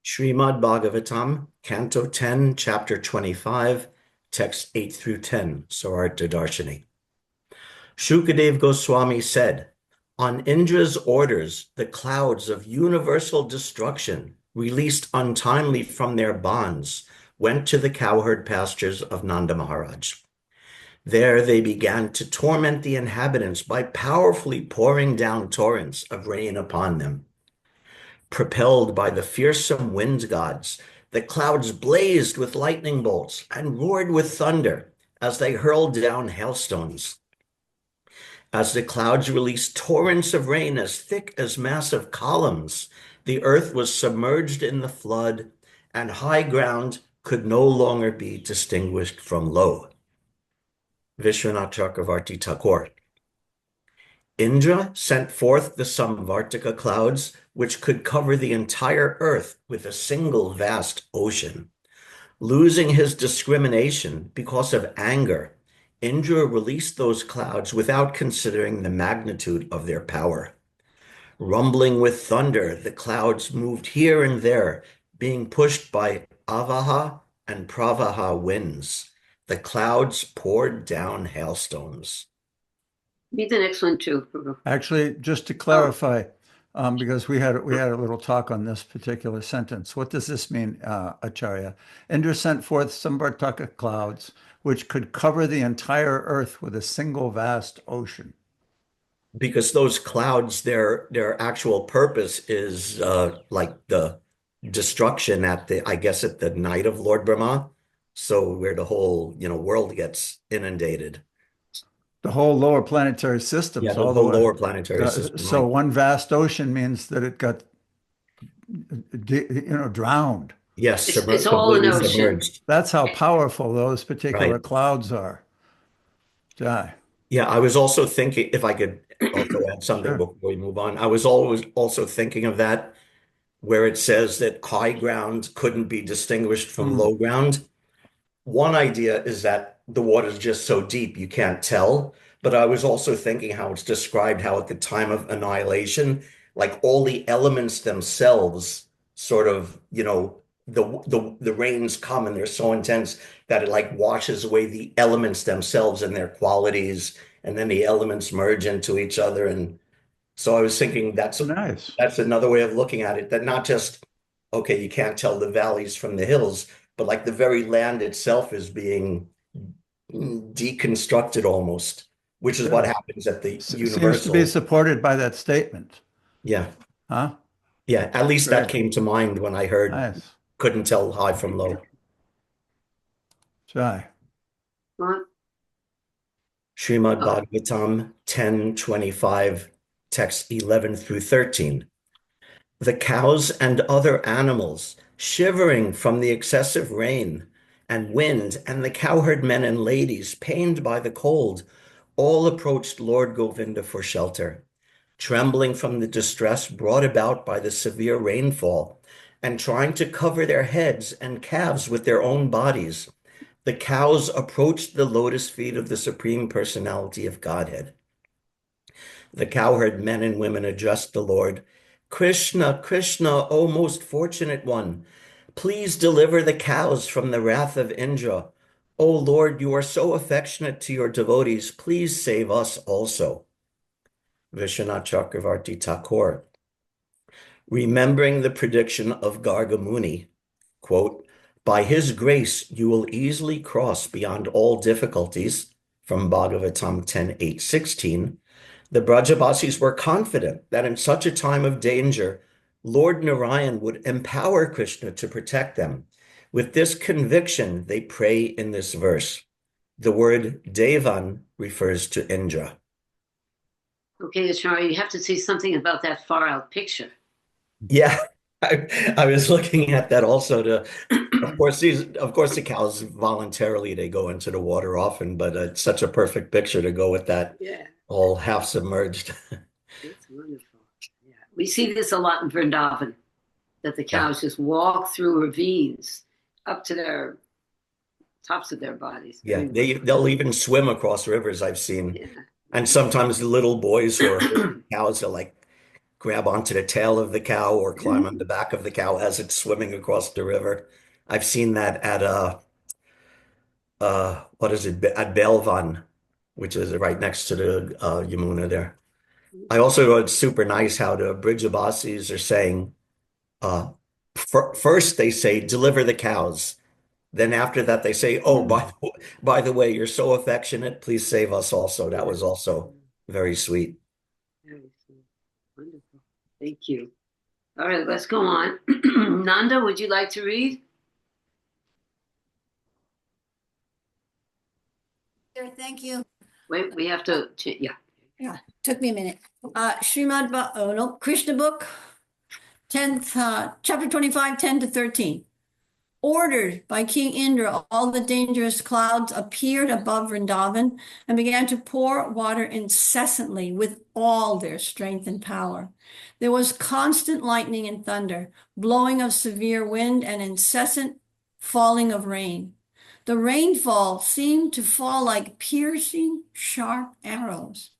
Srimad Bhagavatam, Canto 10, Chapter 25, Text 8 through 10, Sarartha Darshini. Shukadev Goswami said, on Indra's orders, the clouds of universal destruction, released untimely from their bonds, went to the cowherd pastures of Nanda Maharaj. There they began to torment the inhabitants by powerfully pouring down torrents of rain upon them. Propelled by the fearsome wind gods, the clouds blazed with lightning bolts and roared with thunder as they hurled down hailstones. As the clouds released torrents of rain as thick as massive columns, the earth was submerged in the flood, and high ground could no longer be distinguished from low. Vishwanath Chakravarti Thakur. Indra sent forth the Samvartika clouds, which could cover the entire earth with a single vast ocean. Losing his discrimination because of anger, Indra released those clouds without considering the magnitude of their power. Rumbling with thunder, the clouds moved here and there, being pushed by Avaha and Pravaha winds. The clouds poured down hailstones. Read the next one too, Prabhu. Actually, just to clarify, because we had a little talk on this particular sentence. What does this mean, Acharya? Indra sent forth Samvartaka clouds, which could cover the entire earth with a single vast ocean. Because those clouds, their actual purpose is like the destruction at the night of Lord Brahma. So where the whole, world gets inundated. The whole lower planetary systems, Yeah, the all whole the way. lower planetary system. So Right. one vast ocean means that it got, drowned. Yes, It's all an completely ocean. submerged. That's how powerful those particular Right. clouds are. Jai. Yeah, I was also thinking, if I could also add something Sure. before we move on. I was always also thinking of that where it says that high ground couldn't be distinguished from low ground. One idea is that the water is just so deep you can't tell. But I was also thinking how it's described how at the time of annihilation, like all the elements themselves sort of, the rains come and they're so intense that it like washes away the elements themselves and their qualities, and then the elements merge into each other. And so I was thinking Nice. that's another way of looking at it, that not just, okay, you can't tell the valleys from the hills, but like the very land itself is being deconstructed almost, which is what happens at the Seems to be universal. supported by that statement. Yeah. Huh? Yeah. At least that Great. came to mind when I heard Nice. couldn't tell high from low. Jai. What? Srimad Bhagavatam 10:25, text 11 through 13. The cows and other animals, shivering from the excessive rain and wind, and the cowherd men and ladies, pained by the cold, all approached Lord Govinda for shelter, trembling from the distress brought about by the severe rainfall, and trying to cover their heads and calves with their own bodies. The cows approached the lotus feet of the Supreme Personality of Godhead. The cowherd men and women addressed the Lord. Krishna, Krishna, O most fortunate one, please deliver the cows from the wrath of Indra. O Lord, you are so affectionate to your devotees. Please save us also. Vishwanath Chakravarti Thakur. Remembering the prediction of Garga Muni, quote, by his grace, you will easily cross beyond all difficulties, from Bhagavatam 10:8-16. The Brajabasis were confident that in such a time of danger, Lord Narayan would empower Krishna to protect them. With this conviction, they pray in this verse. The word Devan refers to Indra. Okay, Acharya, you have to say something about that far out picture. Yeah, I was looking at that also of course, the cows voluntarily, they go into the water often, but it's such a perfect picture to go with that. Yeah. All half submerged. It's wonderful. Yeah. We see this a lot in Vrindavan, that the cows just walk through ravines up to their tops of their bodies. Yeah, they'll even swim across rivers, I've seen. Yeah. And sometimes the little boys who are herding cows are like grab onto the tail of the cow or climb on the back of the cow as it's swimming across the river. I've seen that at what is it, at Belvan, which is right next to the Yamuna there. I also thought it's super nice how the Bridge-Abbasis are saying, uh, first they say, deliver the cows. Then after that, they say, oh, by the way, you're so affectionate. Please save us also. That was also very sweet. Very sweet. Wonderful. Thank you. All right, let's go on. Nanda, would you like to read? Sure, thank you. Wait, we have to, yeah. Yeah, took me a minute. Krishna book, 10th, chapter 25, 10 to 13. Ordered by King Indra, all the dangerous clouds appeared above Vrindavan and began to pour water incessantly with all their strength and power. There was constant lightning and thunder, blowing of severe wind, and incessant falling of rain. The rainfall seemed to fall like piercing, sharp arrows.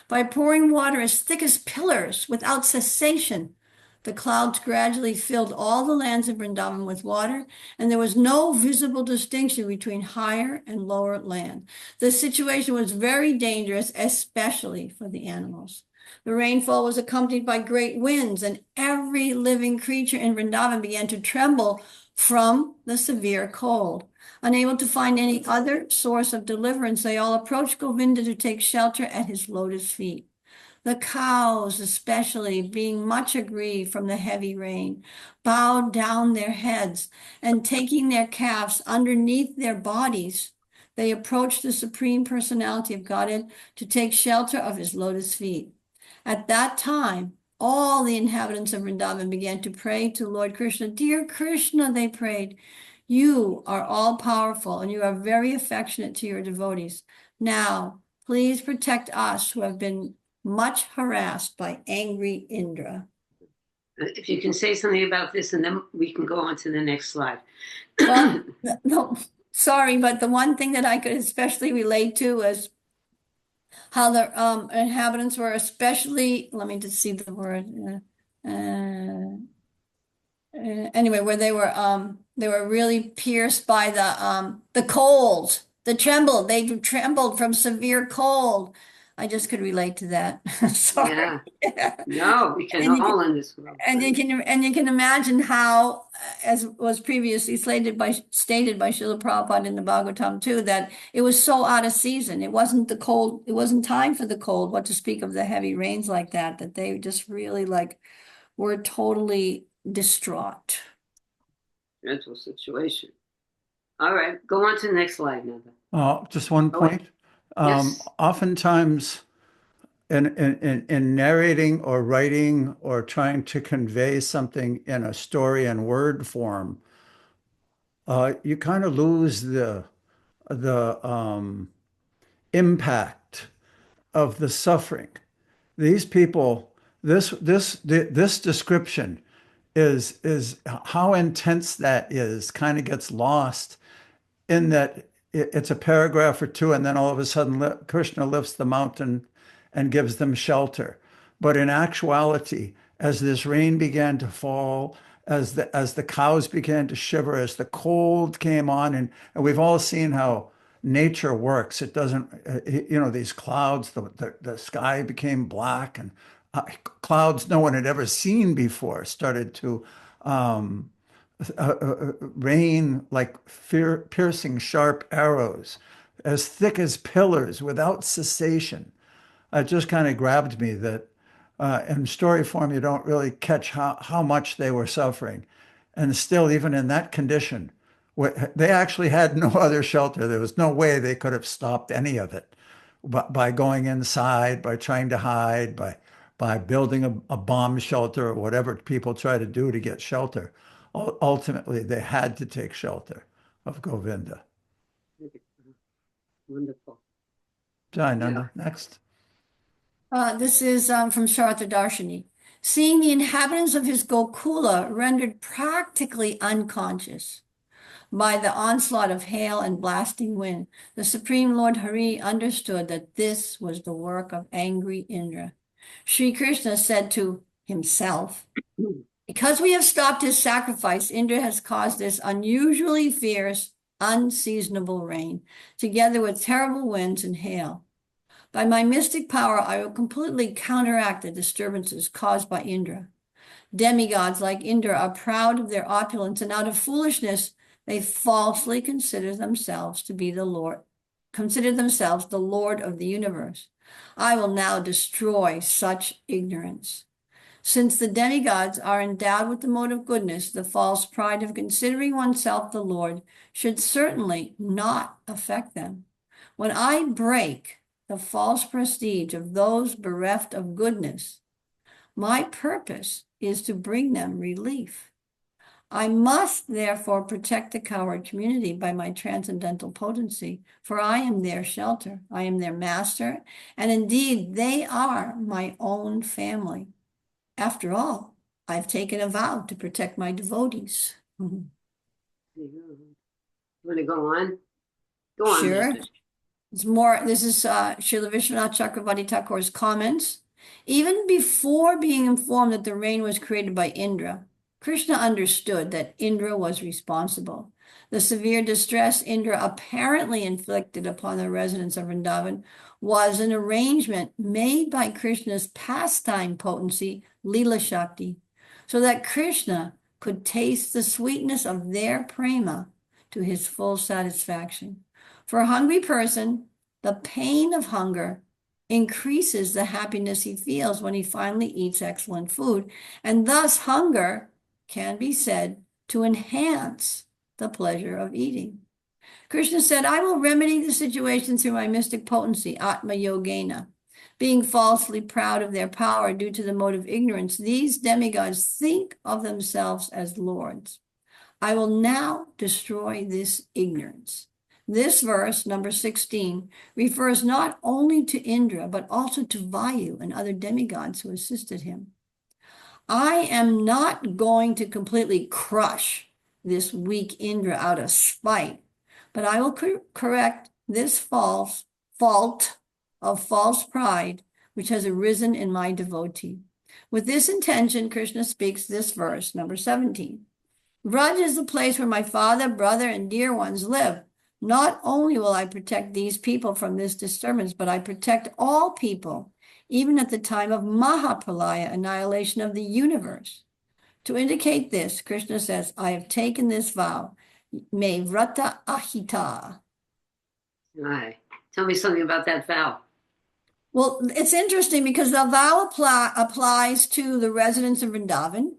By pouring water as thick as pillars without cessation, the clouds gradually filled all the lands of Vrindavan with water, and there was no visible distinction between higher and lower land. The situation was very dangerous, especially for the animals. The rainfall was accompanied by great winds, and every living creature in Vrindavan began to tremble from the severe cold. Unable to find any other source of deliverance, they all approached Govinda to take shelter at his lotus feet. The cows, especially, being much aggrieved from the heavy rain, bowed down their heads, and taking their calves underneath their bodies, they approached the Supreme Personality of Godhead to take shelter of his lotus feet. At that time, all the inhabitants of Vrindavan began to pray to Lord Krishna. Dear Krishna, they prayed, you are all powerful and you are very affectionate to your devotees. Now, please protect us who have been much harassed by angry Indra. If you can say something about this, and then we can go on to the next slide. Well, no, sorry, but the one thing that I could especially relate to was how the inhabitants were especially, let me just see the word, anyway, where they were really pierced by the cold, they trembled from severe cold. I just could relate to that. Sorry. Yeah. No, we can all in this world. And you can imagine how, as was previously stated by Srila Prabhupada in the Bhagavatam too, that it was so out of season. It wasn't the cold, it wasn't time for the cold, what to speak of the heavy rains like that they just really were totally distraught. Dreadful situation. All right, go on to the next slide, Nanda. Just one point. Yes. Oftentimes in narrating or writing or trying to convey something in a story and word form, you kind of lose the impact of the suffering. These people, this description is how intense that is, kind of gets lost in that it's a paragraph or two, and then all of a sudden Krishna lifts the mountain and gives them shelter. But in actuality, as this rain began to fall, as the cows began to shiver, as the cold came on, and we've all seen how nature works. It doesn't, these clouds, the sky became black, and clouds no one had ever seen before started to rain like piercing sharp arrows, as thick as pillars without cessation. It just kind of grabbed me that in story form, you don't really catch how much they were suffering. And still, even in that condition, they actually had no other shelter. There was no way they could have stopped any of it by going inside, by trying to hide, by building a bomb shelter or whatever people try to do to get shelter. Ultimately, they had to take shelter of Govinda. Wonderful. Nanda, next. This is from Sharata Darshini. Seeing the inhabitants of his Gokula rendered practically unconscious by the onslaught of hail and blasting wind, the Supreme Lord Hari understood that this was the work of angry Indra. Sri Krishna said to himself. Because we have stopped his sacrifice, Indra has caused this unusually fierce, unseasonable rain, together with terrible winds and hail. By my mystic power, I will completely counteract the disturbances caused by Indra. Demigods like Indra are proud of their opulence, and out of foolishness, they falsely consider themselves the Lord of the universe. I will now destroy such ignorance. Since the demigods are endowed with the mode of goodness, the false pride of considering oneself the Lord should certainly not affect them. When I break the false prestige of those bereft of goodness, my purpose is to bring them relief. I must therefore protect the coward community by my transcendental potency, for I am their shelter, I am their master, and indeed they are my own family. After all, I've taken a vow to protect my devotees. You want to go on? Go on. Sure. Mistress. It's more, this is Srila Vishwanath Chakravarti Thakur's comments. Even before being informed that the rain was created by Indra, Krishna understood that Indra was responsible. The severe distress Indra apparently inflicted upon the residents of Vrindavan was an arrangement made by Krishna's pastime potency, Leela Shakti, so that Krishna could taste the sweetness of their prema to his full satisfaction. For a hungry person, the pain of hunger increases the happiness he feels when he finally eats excellent food, and thus hunger can be said to enhance the pleasure of eating. Krishna said, I will remedy the situation through my mystic potency, Atma Yogena. Being falsely proud of their power due to the mode of ignorance, these demigods think of themselves as lords. I will now destroy this ignorance. This verse, number 16, refers not only to Indra, but also to Vayu and other demigods who assisted him. I am not going to completely crush this weak Indra out of spite, but I will correct this fault of false pride which has arisen in my devotee. With this intention, Krishna speaks this verse, number 17. Vraj is the place where my father, brother, and dear ones live. Not only will I protect these people from this disturbance, but I protect all people, even at the time of Mahapralaya, annihilation of the universe. To indicate this, Krishna says, I have taken this vow, me vrata ahita. All right. Tell me something about that vow. Well, it's interesting because the vow applies to the residents of Vrindavan.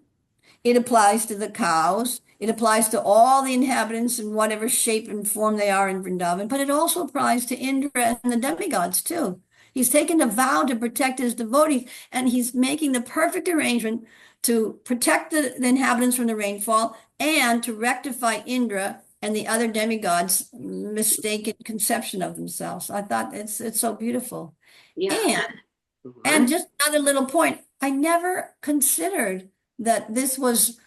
It applies to the cows. It applies to all the inhabitants in whatever shape and form they are in Vrindavan, but it also applies to Indra and the demigods too. He's taken a vow to protect his devotees, and he's making the perfect arrangement to protect the inhabitants from the rainfall and to rectify Indra and the other demigods' mistaken conception of themselves. I thought it's so beautiful. Yeah. And just another little point, I never considered that this was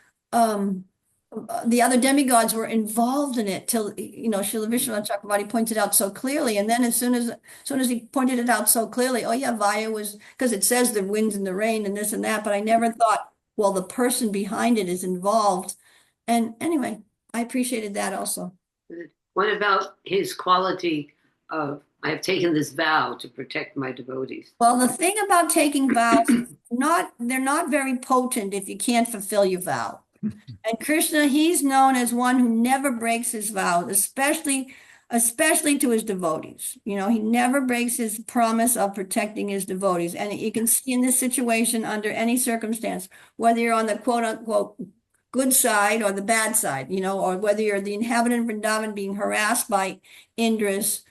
the other demigods were involved in it till Srila Vishwanath Chakravarti pointed out so clearly, and then as soon as he pointed it out so clearly, oh yeah, Vayu was, because it says the winds and the rain and this and that, but I never thought, well, the person behind it is involved. And anyway, I appreciated that also. What about his quality of, I have taken this vow to protect my devotees? Well, the thing about taking vows, they're not very potent if you can't fulfill your vow. And Krishna, he's known as one who never breaks his vow, especially to his devotees. He never breaks his promise of protecting his devotees. And you can see in this situation, under any circumstance, whether you're on the quote unquote good side or the bad side, or whether you're the inhabitant of Vrindavan being harassed by Indra's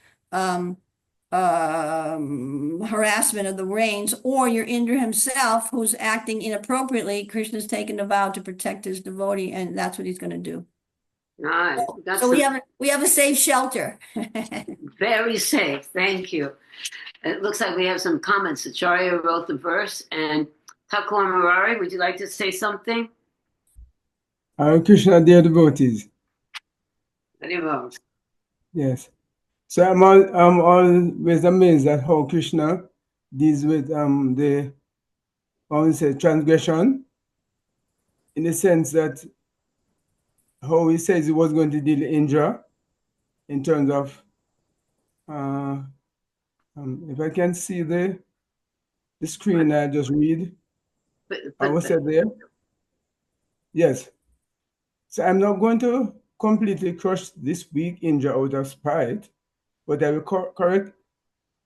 harassment of the rains, or you're Indra himself who's acting inappropriately, Krishna's taken a vow to protect his devotee, and that's what he's going to do. All right. So we have a safe shelter. Very safe. Thank you. It looks like we have some comments. Acharya wrote the verse, and Thakur Murari, would you like to say something? Hare Krishna, dear devotees. Very well. Yes. So I'm always amazed at how Krishna deals with the I would say transgression, in the sense that how he says he was going to deal Indra in terms of, uh, if I can see the screen, I just read. I was said there. Yes. So I'm not going to completely crush this weak Indra out of spite, but I will correct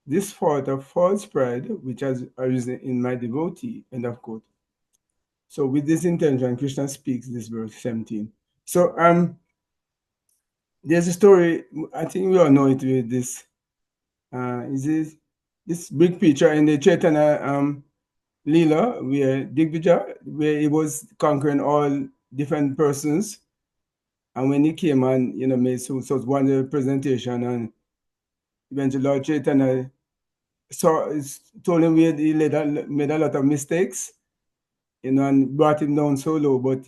this fault of false pride, which has arisen in my devotee. End of quote. So with this intention, Krishna speaks this verse 17. So there's a story, I think we all know it with this. Is this big picture in the Chaitanya Leela, where Digvija, where he was conquering all different persons. And when he came and, made so one presentation, and eventually Lord Chaitanya told him he made a lot of mistakes, and brought him down so low. But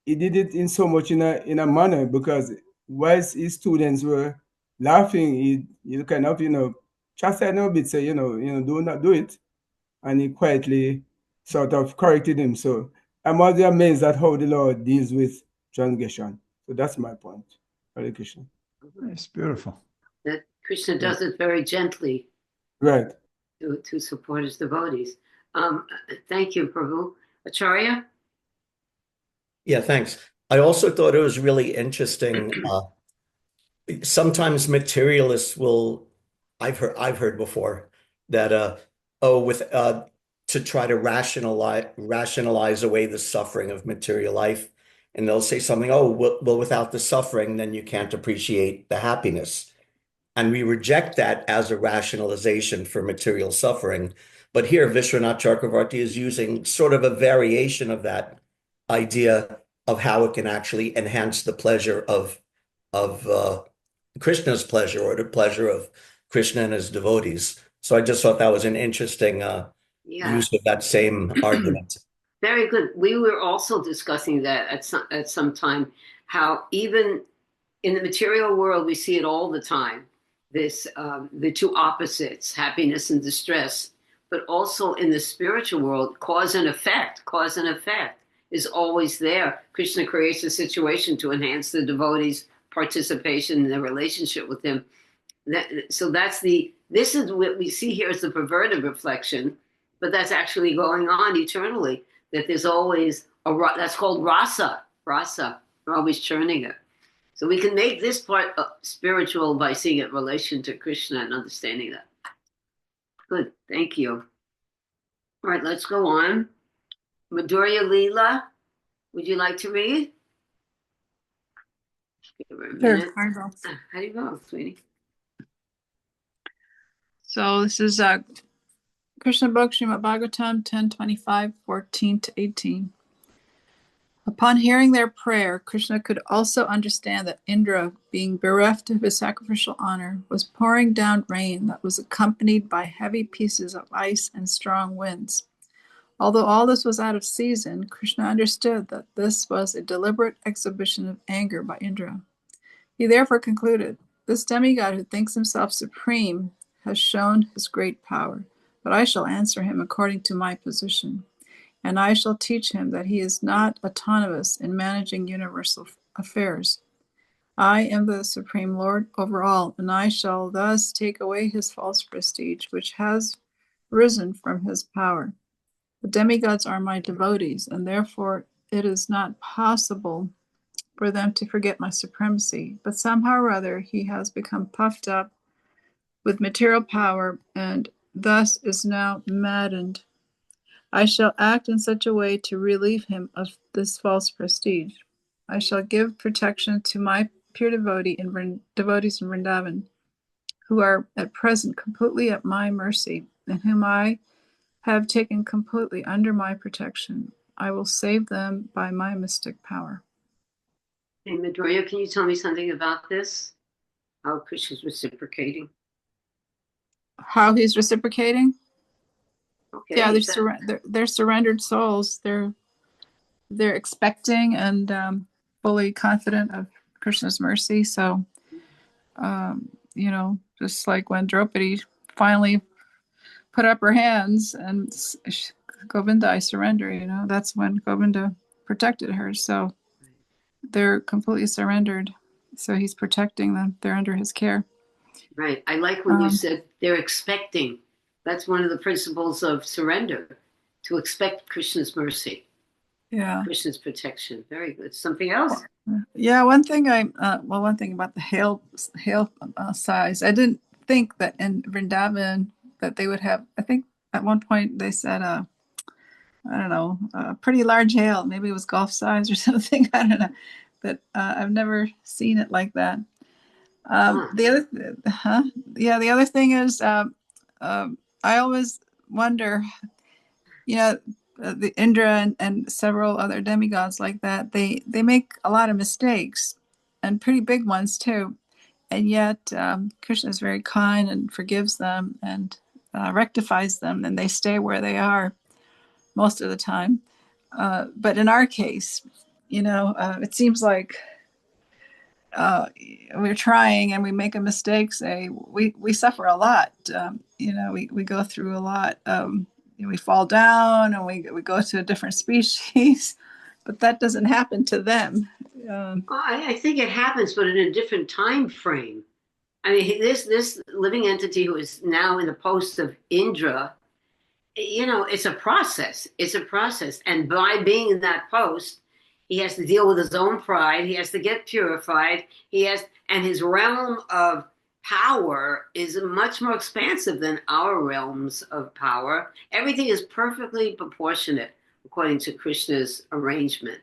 he did it in so much in a manner, because whilst his students were laughing, he kind of, chastised him a bit, say, do not do it. And he quietly sort of corrected him. So I'm always amazed at how the Lord deals with transgression. So that's my point. Hare Krishna. It's beautiful. That Krishna does it very gently Right. to support his devotees. Thank you, Prabhu. Acharya? Yeah, thanks. I also thought it was really interesting. Sometimes materialists will, I've heard before that to try to rationalize away the suffering of material life, and they'll say something, oh, well, without the suffering, then you can't appreciate the happiness. And we reject that as a rationalization for material suffering. But here, Vishwanath Chakravarti is using sort of a variation of that idea of how it can actually enhance the pleasure of Krishna's pleasure, or the pleasure of Krishna and his devotees. So I just thought that was an interesting use of that same argument. Very good. We were also discussing that at some time, how even in the material world, we see it all the time. The two opposites, happiness and distress, but also in the spiritual world, cause and effect is always there. Krishna creates a situation to enhance the devotees' participation in their relationship with him. This is what we see here as the perverted reflection, but that's actually going on eternally. That there's always that's called rasa. We're always churning it. So we can make this part spiritual by seeing it in relation to Krishna and understanding that. Good, thank you. All right, let's go on. Madhurya Leela, would you like to read? Give her a minute. Sure, How do you go, sweetie? So this is Krishna Book, Srimad Bhagavatam 10:25, 14 to 18. Upon hearing their prayer, Krishna could also understand that Indra, being bereft of his sacrificial honor, was pouring down rain that was accompanied by heavy pieces of ice and strong winds. Although all this was out of season, Krishna understood that this was a deliberate exhibition of anger by Indra. He therefore concluded, this demigod who thinks himself supreme has shown his great power, but I shall answer him according to my position. And I shall teach him that he is not autonomous in managing universal affairs. I am the Supreme Lord over all, and I shall thus take away his false prestige, which has risen from his power. The demigods are my devotees, and therefore it is not possible for them to forget my supremacy. But somehow or other he has become puffed up with material power, and thus is now maddened. I shall act in such a way to relieve him of this false prestige. I shall give protection to my pure devotees in Vrindavan, who are at present completely at my mercy, and whom I have taken completely under my protection. I will save them by my mystic power. Hey, Madhurya, can you tell me something about this? How Krishna's reciprocating? How he's reciprocating? Okay. Yeah, they're surrendered souls. They're expecting and fully confident of Krishna's mercy. So, just like when Draupadi finally put up her hands and Govinda, I surrender, you know, that's when Govinda protected her. So they're completely surrendered. So he's protecting them. They're under his care. Right. I like when you Um, said they're expecting. That's one of the principles of surrender, to expect Krishna's mercy, yeah. Krishna's protection. Very good. Something else? Yeah, one thing one thing about the hail size, I didn't think that in Vrindavan that they would have. I think at one point they said, I don't know, a pretty large hail. Maybe it was golf size or something. I don't know, but I've never seen it like that. The other, the other thing is, I always wonder, you know, the Indra and several other demigods like that, they make a lot of mistakes and pretty big ones too. And yet Krishna is very kind and forgives them and rectifies them, and they stay where they are most of the time. But in our case, it seems like we're trying and we make a mistake, say we suffer a lot. We go through a lot. We fall down and we go to a different species, but that doesn't happen to them. I think it happens, but in a different time frame. I mean, this living entity who is now in the post of Indra, it's a process. It's a process. And by being in that post, he has to deal with his own pride. He has to get purified. And his realm of power is much more expansive than our realms of power. Everything is perfectly proportionate according to Krishna's arrangement.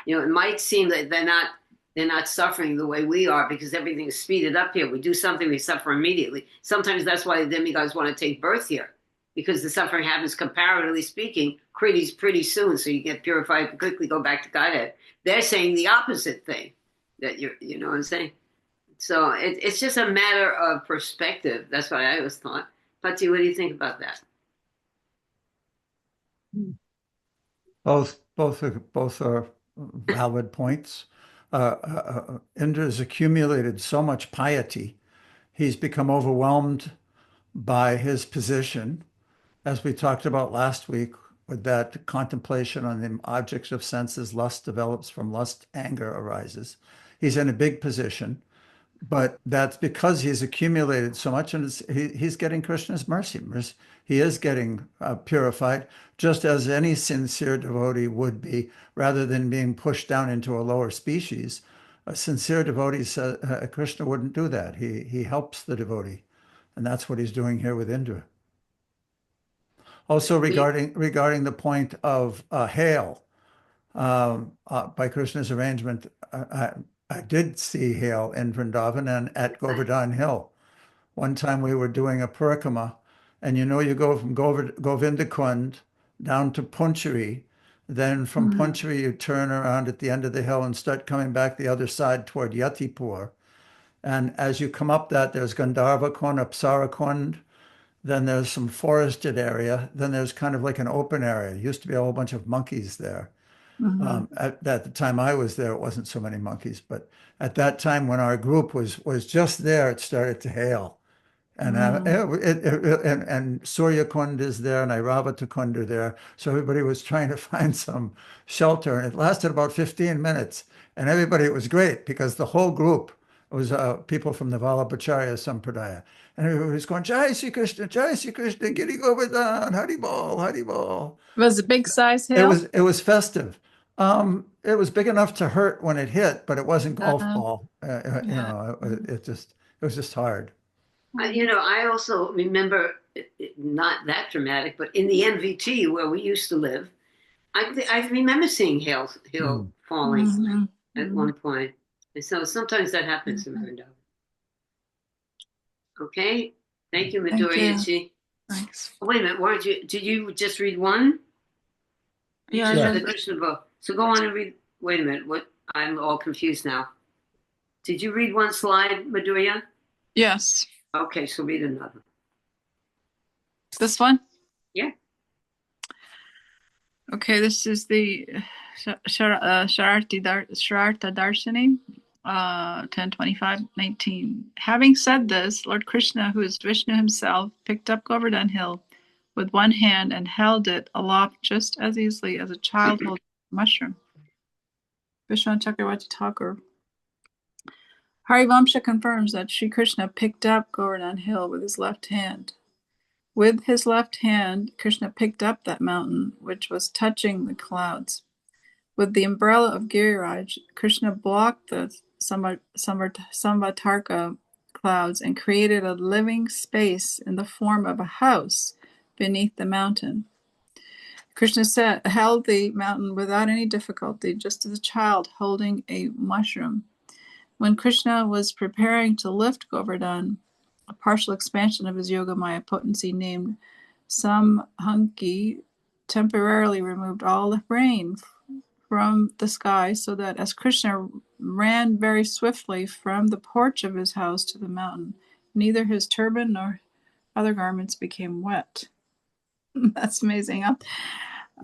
It might seem that they're not suffering the way we are because everything is speeded up here. We do something, we suffer immediately. Sometimes that's why the demigods want to take birth here, because the suffering happens, comparatively speaking, pretty soon. So you get purified and quickly go back to Godhead. They're saying the opposite thing. You know what I'm saying? So it's just a matter of perspective. That's what I always thought. Pati, what do you think about that? Both are valid points. Indra has accumulated so much piety. He's become overwhelmed by his position, as we talked about last week, with that contemplation on the objects of senses, lust develops from lust, anger arises. He's in a big position, but that's because he's accumulated so much, and he's getting Krishna's mercy. He is getting purified, just as any sincere devotee would be, rather than being pushed down into a lower species. A sincere devotee says Krishna wouldn't do that. He helps the devotee, and that's what he's doing here with Indra. Also, regarding the point of hail, by Krishna's arrangement, I did see hail in Vrindavan and at Govardhan Hill. One time we were doing a parikrama, and you go from Govinda Kund down to Punchari, then from Punchari you turn around at the end of the hill and start coming back the other side toward Yatipur. And as you come up that, there's Gandharva Kund, Apsara Kund, then there's some forested area, then there's kind of like an open area. It used to be a whole bunch of monkeys there. At the time I was there, it wasn't so many monkeys, but at that time when our group was just there, it started to hail. And and Surya Kund is there, and Airavata Kund are there. So everybody was trying to find some shelter, and it lasted about 15 minutes. And everybody, it was great because the whole group was people from the Vallabhacharya Sampradaya. And everybody was going, Jai Sri Krishna, Giri Govardhan, Hari Bol, Hari Bol. Was it big size hail? It was festive. It was big enough to hurt when it hit, but it wasn't golf ball. It was just hard. I also remember, not that dramatic, but in the MVT where we used to live, I remember seeing hail falling at one point. And so sometimes that happens in Vrindavan. Okay. Thank you, Madhurya. Thanks. Oh, wait a minute. Did you just read one? You Yeah. just read the Krishna book. So go on and read. Wait a minute. I'm all confused now. Did you read one slide, Madhurya? Yes. Okay, so read another. This one? Yeah. Okay, this is the Shararta Darshini, 10:25:19. Having said this, Lord Krishna, who is Vishnu himself, picked up Govardhan Hill, with one hand and held it aloft just as easily as a child holds a mushroom. Vishwan Chakravarti Thakur. Harivamsha confirms that Sri Krishna picked up Govardhan Hill with his left hand. With his left hand, Krishna picked up that mountain, which was touching the clouds. With the umbrella of Giriraj, Krishna blocked the Samvatarka clouds and created a living space in the form of a house beneath the mountain. Krishna held the mountain without any difficulty, just as a child holding a mushroom. When Krishna was preparing to lift Govardhan, a partial expansion of his Yogamaya potency named Samhanki temporarily removed all the rain from the sky, so that as Krishna ran very swiftly from the porch of his house to the mountain, neither his turban nor other garments became wet. That's amazing. Huh?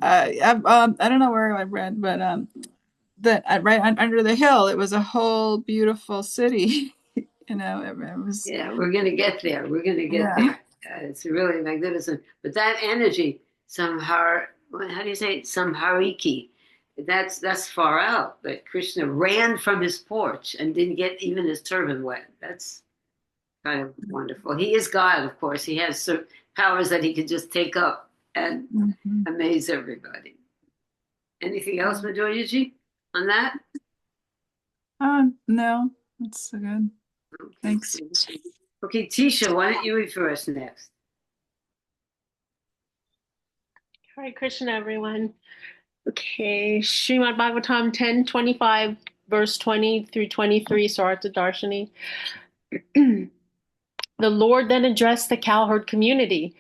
I don't know where I read, but that right under the hill, it was a whole beautiful city. It was. Yeah, we're going to get there. We're going to get there. It's really magnificent. But that energy, how do you say it? Samhariki. That's far out. But Krishna ran from his porch and didn't get even his turban wet. That's kind of wonderful. He is God, of course. He has certain powers that he could just take up and amaze everybody. Anything else, Madhuryaji, on that? No, that's good. Okay. Thanks. Okay, Tisha, why don't you read for us next? Hare Krishna, everyone. Okay, Srimad Bhagavatam 10:25, verse 20 through 23, Sarata Darshini. The Lord then addressed the cowherd community.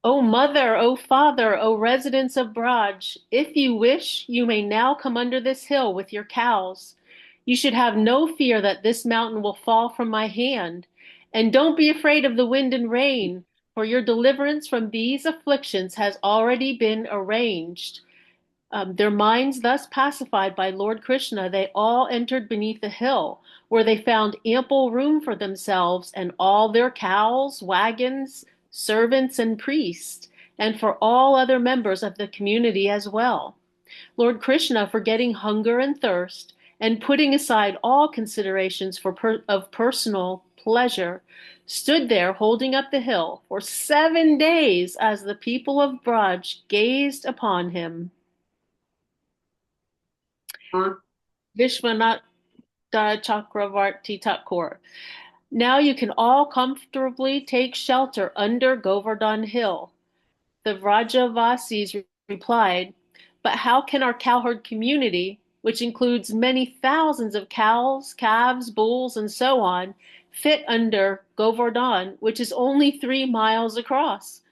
O mother, O father, O residents of Braj, if you wish, you may now come under this hill with your cows. You should have no fear that this mountain will fall from my hand. And don't be afraid of the wind and rain, for your deliverance from these afflictions has already been arranged. Their minds thus pacified by Lord Krishna, they all entered beneath the hill, where they found ample room for themselves and all their cows, wagons, servants, and priests, and for all other members of the community as well. Lord Krishna, forgetting hunger and thirst, and putting aside all considerations of personal pleasure, stood there holding up the hill for 7 days as the people of Braj gazed upon him. Vishwanath Chakravarti Thakur. Now you can all comfortably take shelter under Govardhan Hill. The Vrajavasis replied, but how can our cowherd community, which includes many thousands of cows, calves, bulls, and so on, fit under Govardhan, which is only 3 miles across?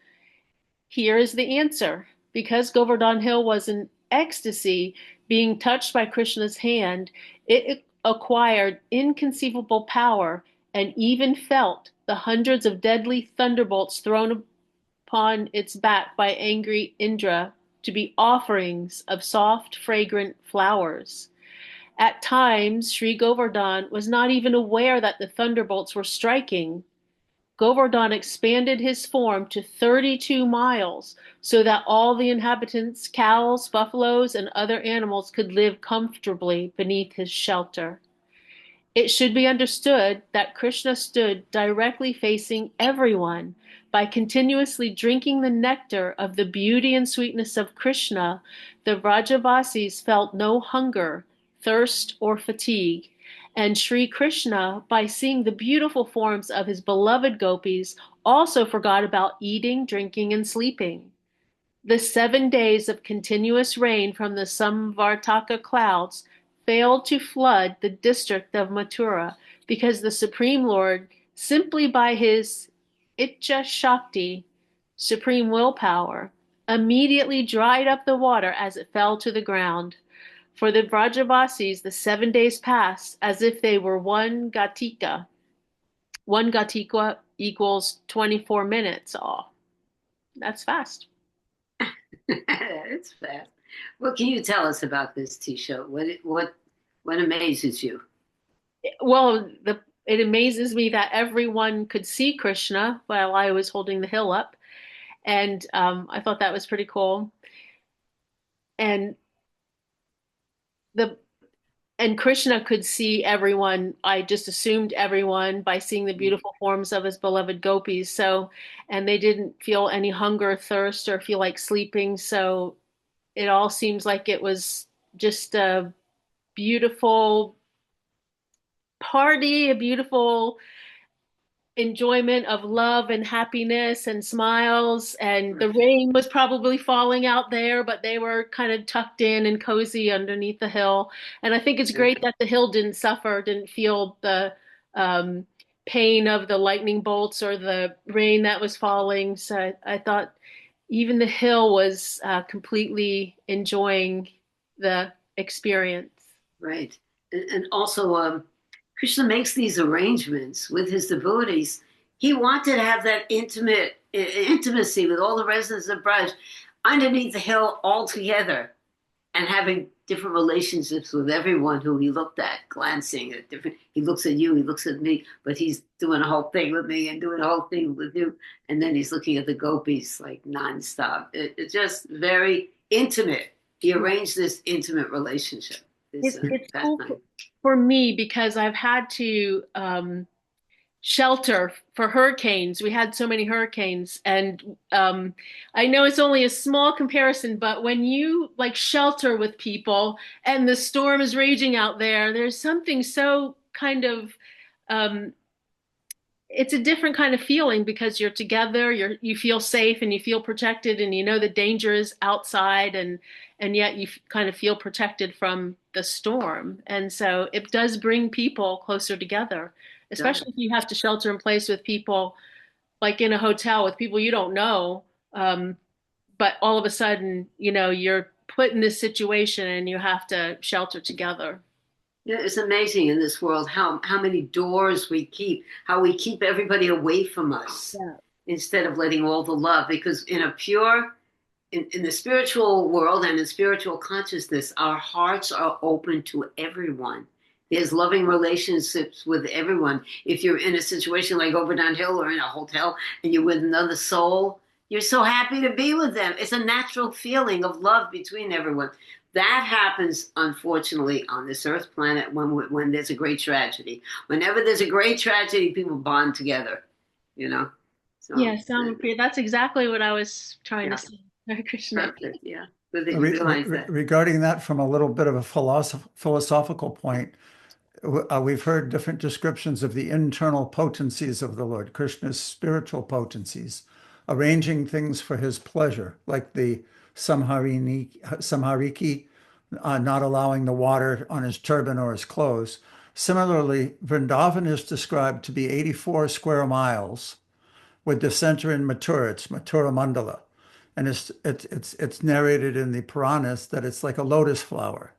Here is the answer. Because Govardhan Hill was in ecstasy, being touched by Krishna's hand, it acquired inconceivable power and even felt the hundreds of deadly thunderbolts thrown upon its back by angry Indra to be offerings of soft, fragrant flowers. At times, Sri Govardhan was not even aware that the thunderbolts were striking. Govardhan expanded his form to 32 miles so that all the inhabitants, cows, buffaloes, and other animals could live comfortably beneath his shelter. It should be understood that Krishna stood directly facing everyone. By continuously drinking the nectar of the beauty and sweetness of Krishna, the Vrajavasis felt no hunger, thirst, or fatigue. And Sri Krishna, by seeing the beautiful forms of his beloved gopis, also forgot about eating, drinking, and sleeping. The 7 days of continuous rain from the Samvartaka clouds failed to flood the district of Mathura because the Supreme Lord, simply by his Icha Shakti, supreme willpower, immediately dried up the water as it fell to the ground. For the Vrajavasis, the 7 days passed as if they were one Gatika. One Gatika equals 24 minutes. Oh, that's fast. It's fast. What can you tell us about this Tisha? What amazes you? Well, it amazes me that everyone could see Krishna while I was holding the hill up, And I thought that was pretty cool. And the and Krishna could see everyone. I just assumed everyone by seeing the beautiful forms of his beloved gopis. So, and they didn't feel any hunger, thirst, or feel like sleeping. So it all seems like it was just a beautiful party, a beautiful enjoyment of love and happiness and smiles. And the rain was probably falling out there, but they were kind of tucked in and cozy underneath the hill. And I think it's great that the hill didn't suffer, didn't feel the um, pain of the lightning bolts or the rain that was falling. So I thought even the hill was completely enjoying the experience. Right. And also, Krishna makes these arrangements with his devotees. He wanted to have that intimacy with all the residents of Braj underneath the hill all together and having different relationships with everyone who he looked at, glancing at different. He looks at you, he looks at me, but he's doing a whole thing with me and doing a whole thing with you. And then he's looking at the gopis like nonstop. It's just very intimate. He arranged this intimate relationship. It's cool for me because I've had to shelter for hurricanes. We had so many hurricanes, and I know it's only a small comparison, but when you like shelter with people and the storm is raging out there, there's something so kind of it's a different kind of feeling because you're together, you feel safe and you feel protected, and you know the danger is outside, and yet you kind of feel protected from the storm. And so it does bring people closer together, especially if you have to shelter in place with people like in a hotel with people you don't know. But all of a sudden, you're put in this situation and you have to shelter together. Yeah, it's amazing in this world how many doors we keep, how we keep everybody away from us instead of letting all the love. Because in the spiritual world and in spiritual consciousness, our hearts are open to everyone. There's loving relationships with everyone. If you're in a situation like Govardhan Hill or in a hotel and you're with another soul, you're so happy to be with them. It's a natural feeling of love between everyone. That happens, unfortunately, on this earth planet when there's a great tragedy. Whenever there's a great tragedy, people bond together, So, yes, that's exactly what I was trying to say. Hare Krishna. Perfect, yeah. Good that you realize that. Regarding that from a little bit of a philosophical point, we've heard different descriptions of the internal potencies of the Lord, Krishna's spiritual potencies, arranging things for his pleasure, like the Samhariki, not allowing the water on his turban or his clothes. Similarly, Vrindavan is described to be 84 square miles with the center in Mathura. It's Mathura Mandala. And it's narrated in the Puranas that it's like a lotus flower.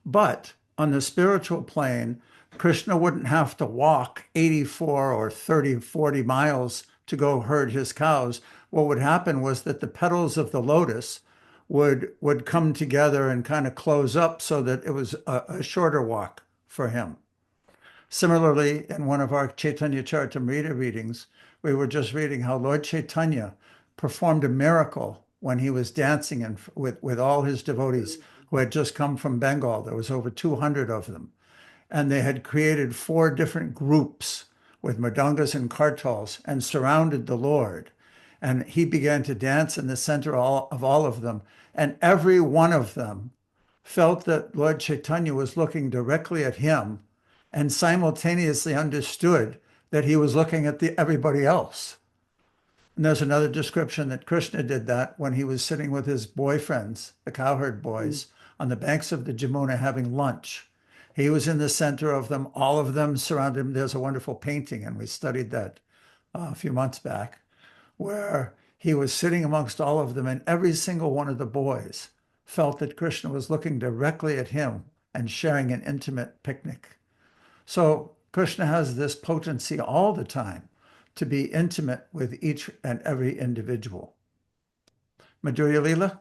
But on the spiritual plane, Krishna wouldn't have to walk 84 or 30, 40 miles to go herd his cows. What would happen was that the petals of the lotus would come together and kind of close up so that it was a shorter walk for him. Similarly, in one of our Chaitanya Charitamrita readings, we were just reading how Lord Chaitanya performed a miracle when he was dancing with all his devotees who had just come from Bengal. There was over 200 of them. And they had created 4 different groups with mridangas and kartals and surrounded the Lord. And he began to dance in the center of all of them. And every one of them felt that Lord Chaitanya was looking directly at him and simultaneously understood that he was looking at everybody else. And there's another description that Krishna did that when he was sitting with his boyfriends, the cowherd boys, on the banks of the Jamuna having lunch. He was in the center of them. All of them surrounded him. There's a wonderful painting, and we studied that a few months back, where he was sitting amongst all of them, and every single one of the boys felt that Krishna was looking directly at him and sharing an intimate picnic. So Krishna has this potency all the time to be intimate with each and every individual. Madhurya Leela?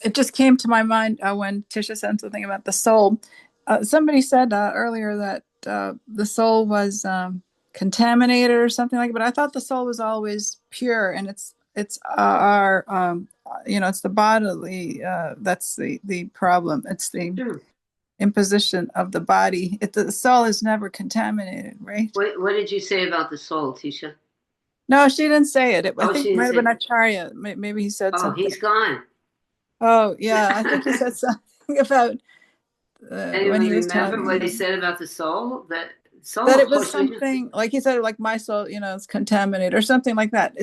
It just came to my mind when Tisha said something about the soul. Somebody said earlier that the soul was contaminated or something like that. But I thought the soul was always pure, and it's our it's the bodily that's the problem. It's the Sure. imposition of the body. The soul is never contaminated, right? What did you say about the soul, Tisha? No, she didn't say it. I Oh, think she it didn't might have say been it. Acharya. Maybe he said Oh, something. he's gone. Oh, yeah. I think he said something about when Anyone he was remember what he talking said about the soul? That soul, that of it was course, we something like he said, like my soul, is contaminated or something like that.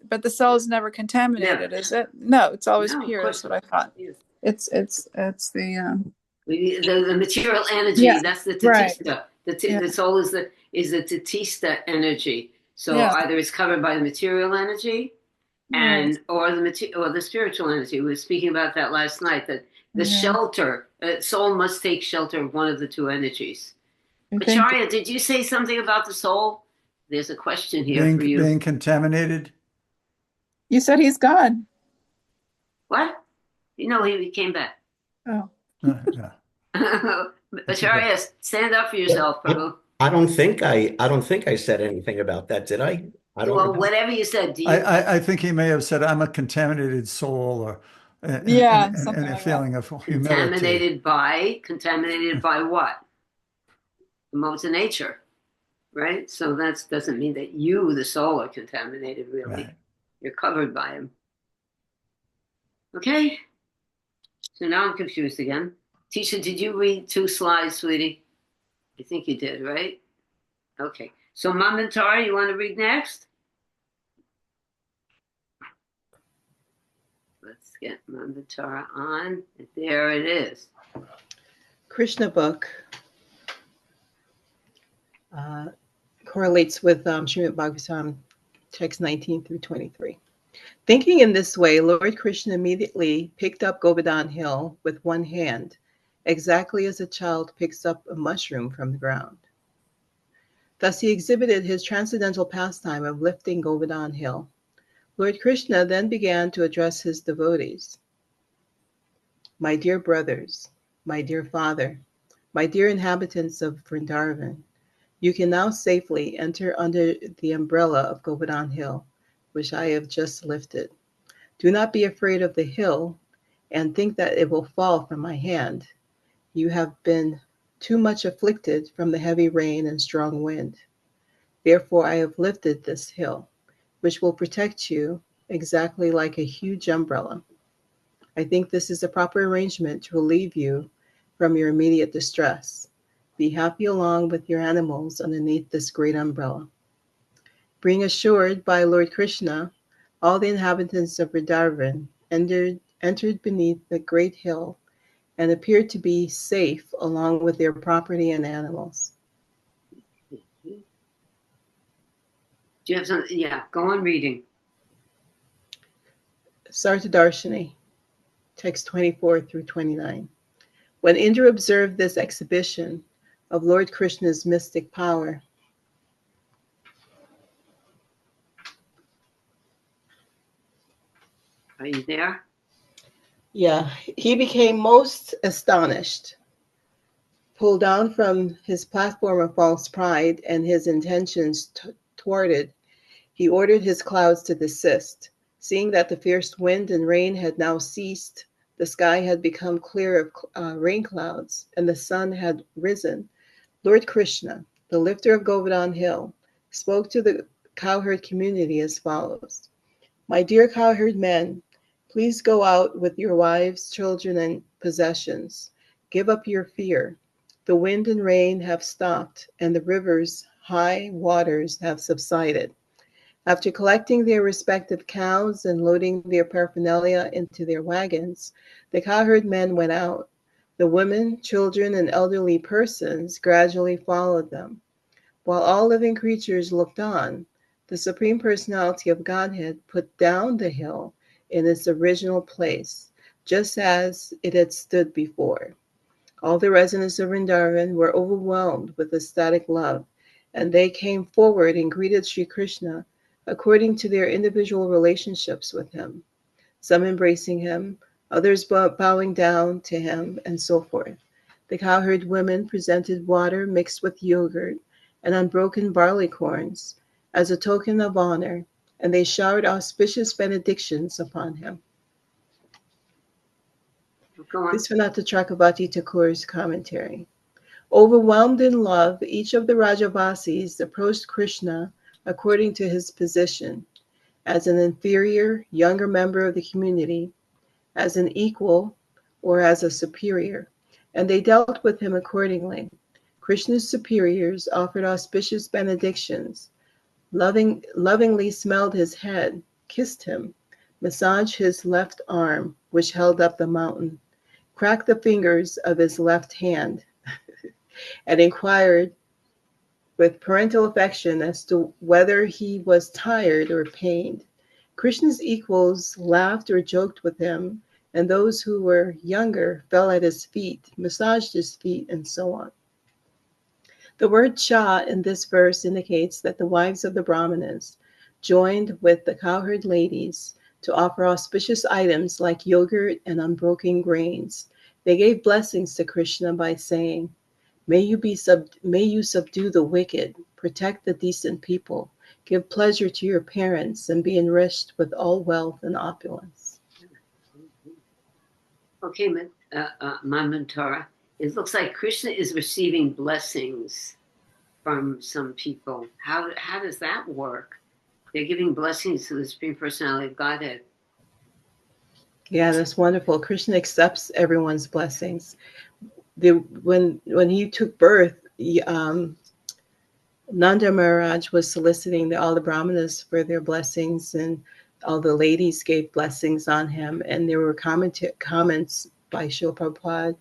But the soul is never contaminated, never. is it? No, it's always No, of pure. course That's what I thought. yes. It's the The material energy. yeah, That's the right. tatista. Yeah, The soul is the tatista energy. So yeah, either it's covered by the material energy, right. or the spiritual energy. We were speaking about that last night. That the Yeah. shelter, soul must take shelter of one of the two energies. I think Acharya, did you say something about the soul? There's a question here for you. Being contaminated. you said he's God. What? He came back. Oh, Yeah. Acharya, stand up for yourself, Prabhu. I don't think I said anything about that, did I? I don't Well, remember. whatever you said, do you? I think he may have said, "I'm a contaminated soul," or yeah, and something a like that. feeling of humility. Contaminated by what? The modes of nature, right? So that doesn't mean that you, the soul, are contaminated, really. Right. You're covered by him. Okay? So now I'm confused again. Tisha, did you read 2 slides, sweetie? I think you did, right? Okay. So Mom and Tara, you want to read next? Let's get Mom and Tara on. There it is. Krishna book correlates with Srimad Bhagavatam text 19 through 23. Thinking in this way, Lord Krishna immediately picked up Govardhan Hill with one hand, exactly as a child picks up a mushroom from the ground. Thus he exhibited his transcendental pastime of lifting Govardhan Hill. Lord Krishna then began to address his devotees. My dear brothers, my dear father, my dear inhabitants of Vrindavan, you can now safely enter under the umbrella of Govardhan Hill, which I have just lifted. Do not be afraid of the hill and think that it will fall from my hand. You have been too much afflicted from the heavy rain and strong wind. Therefore, I have lifted this hill, which will protect you exactly like a huge umbrella. I think this is a proper arrangement to relieve you from your immediate distress. Be happy along with your animals underneath this great umbrella. Being assured by Lord Krishna, all the inhabitants of Vrindavan entered beneath the great hill and appeared to be safe along with their property and animals. Do you have something? Yeah, go on reading. Sartadarshini, text 24 through 29. When Indra observed this exhibition of Lord Krishna's mystic power, Are you there? he became most astonished. Pulled down from his platform of false pride and his intentions thwarted, he ordered his clouds to desist. Seeing that the fierce wind and rain had now ceased, the sky had become clear of rain clouds, and the sun had risen, Lord Krishna, the lifter of Govardhan Hill, spoke to the cowherd community as follows. My dear cowherd men, please go out with your wives, children, and possessions. Give up your fear. The wind and rain have stopped, and the river's high waters have subsided. After collecting their respective cows and loading their paraphernalia into their wagons, the cowherd men went out. The women, children, and elderly persons gradually followed them. While all living creatures looked on, the Supreme Personality of Godhead put down the hill in its original place, just as it had stood before. All the residents of Vrindavan were overwhelmed with ecstatic love, and they came forward and greeted Sri Krishna according to their individual relationships with him, some embracing him, others bowing down to him, and so forth. The cowherd women presented water mixed with yogurt and unbroken barley corns as a token of honor, and they showered auspicious benedictions upon him. Go on. This Vinata Chakravarti Thakur's commentary. Overwhelmed in love, each of the Rajavasis approached Krishna according to his position, as an inferior, younger member of the community, as an equal, or as a superior, and they dealt with him accordingly. Krishna's superiors offered auspicious benedictions, lovingly smelled his head, kissed him, massaged his left arm, which held up the mountain, cracked the fingers of his left hand, and inquired with parental affection as to whether he was tired or pained. Krishna's equals laughed or joked with him, and those who were younger fell at his feet, massaged his feet, and so on. The word cha in this verse indicates that the wives of the Brahmanas joined with the cowherd ladies to offer auspicious items like yogurt and unbroken grains. They gave blessings to Krishna by saying, may you subdue the wicked, protect the decent people, give pleasure to your parents, and be enriched with all wealth and opulence. Okay, Manvantara, it looks like Krishna is receiving blessings from some people. How does that work? They're giving blessings to the Supreme Personality of Godhead. Yeah, that's wonderful. Krishna accepts everyone's blessings. When he took birth, Nanda Maharaj was soliciting all the Brahmanas for their blessings, and all the ladies gave blessings on him. And there were comments by Srila Prabhupada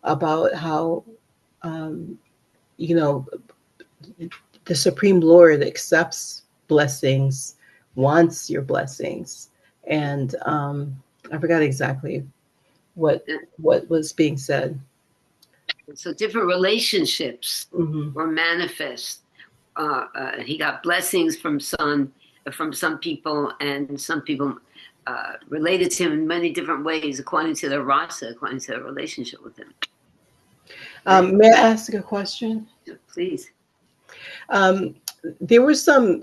about how, the Supreme Lord accepts blessings, wants your blessings. And I forgot exactly what was being said. So different relationships Mm-hmm. were manifest. He got blessings from some people, and some people related to him in many different ways, according to their rasa, according to their relationship with him. May I ask a question? Please. There were some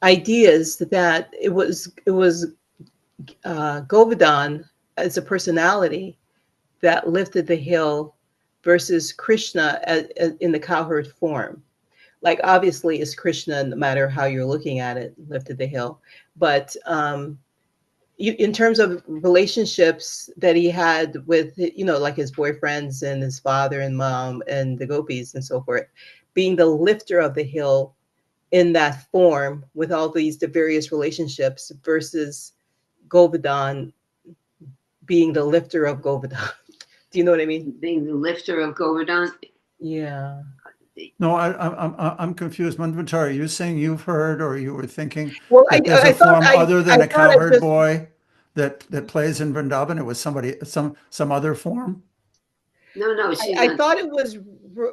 ideas that it was Govardhan as a personality that lifted the hill versus Krishna in the cowherd form. Like, obviously, it's Krishna, no matter how you're looking at it, lifted the hill. But in terms of relationships that he had with, like his boyfriends and his father and mom and the gopis and so forth, being the lifter of the hill in that form with all these various relationships versus Govardhan being the lifter of Govardhan. Do you know what I mean? Being the lifter of Govardhan. Yeah. No, I'm confused. Manvantara, are you saying you've heard or you were thinking Well, that there's a form other than a cowherd just, boy that plays in Vrindavan? It was somebody, some other form? No, I thought it was,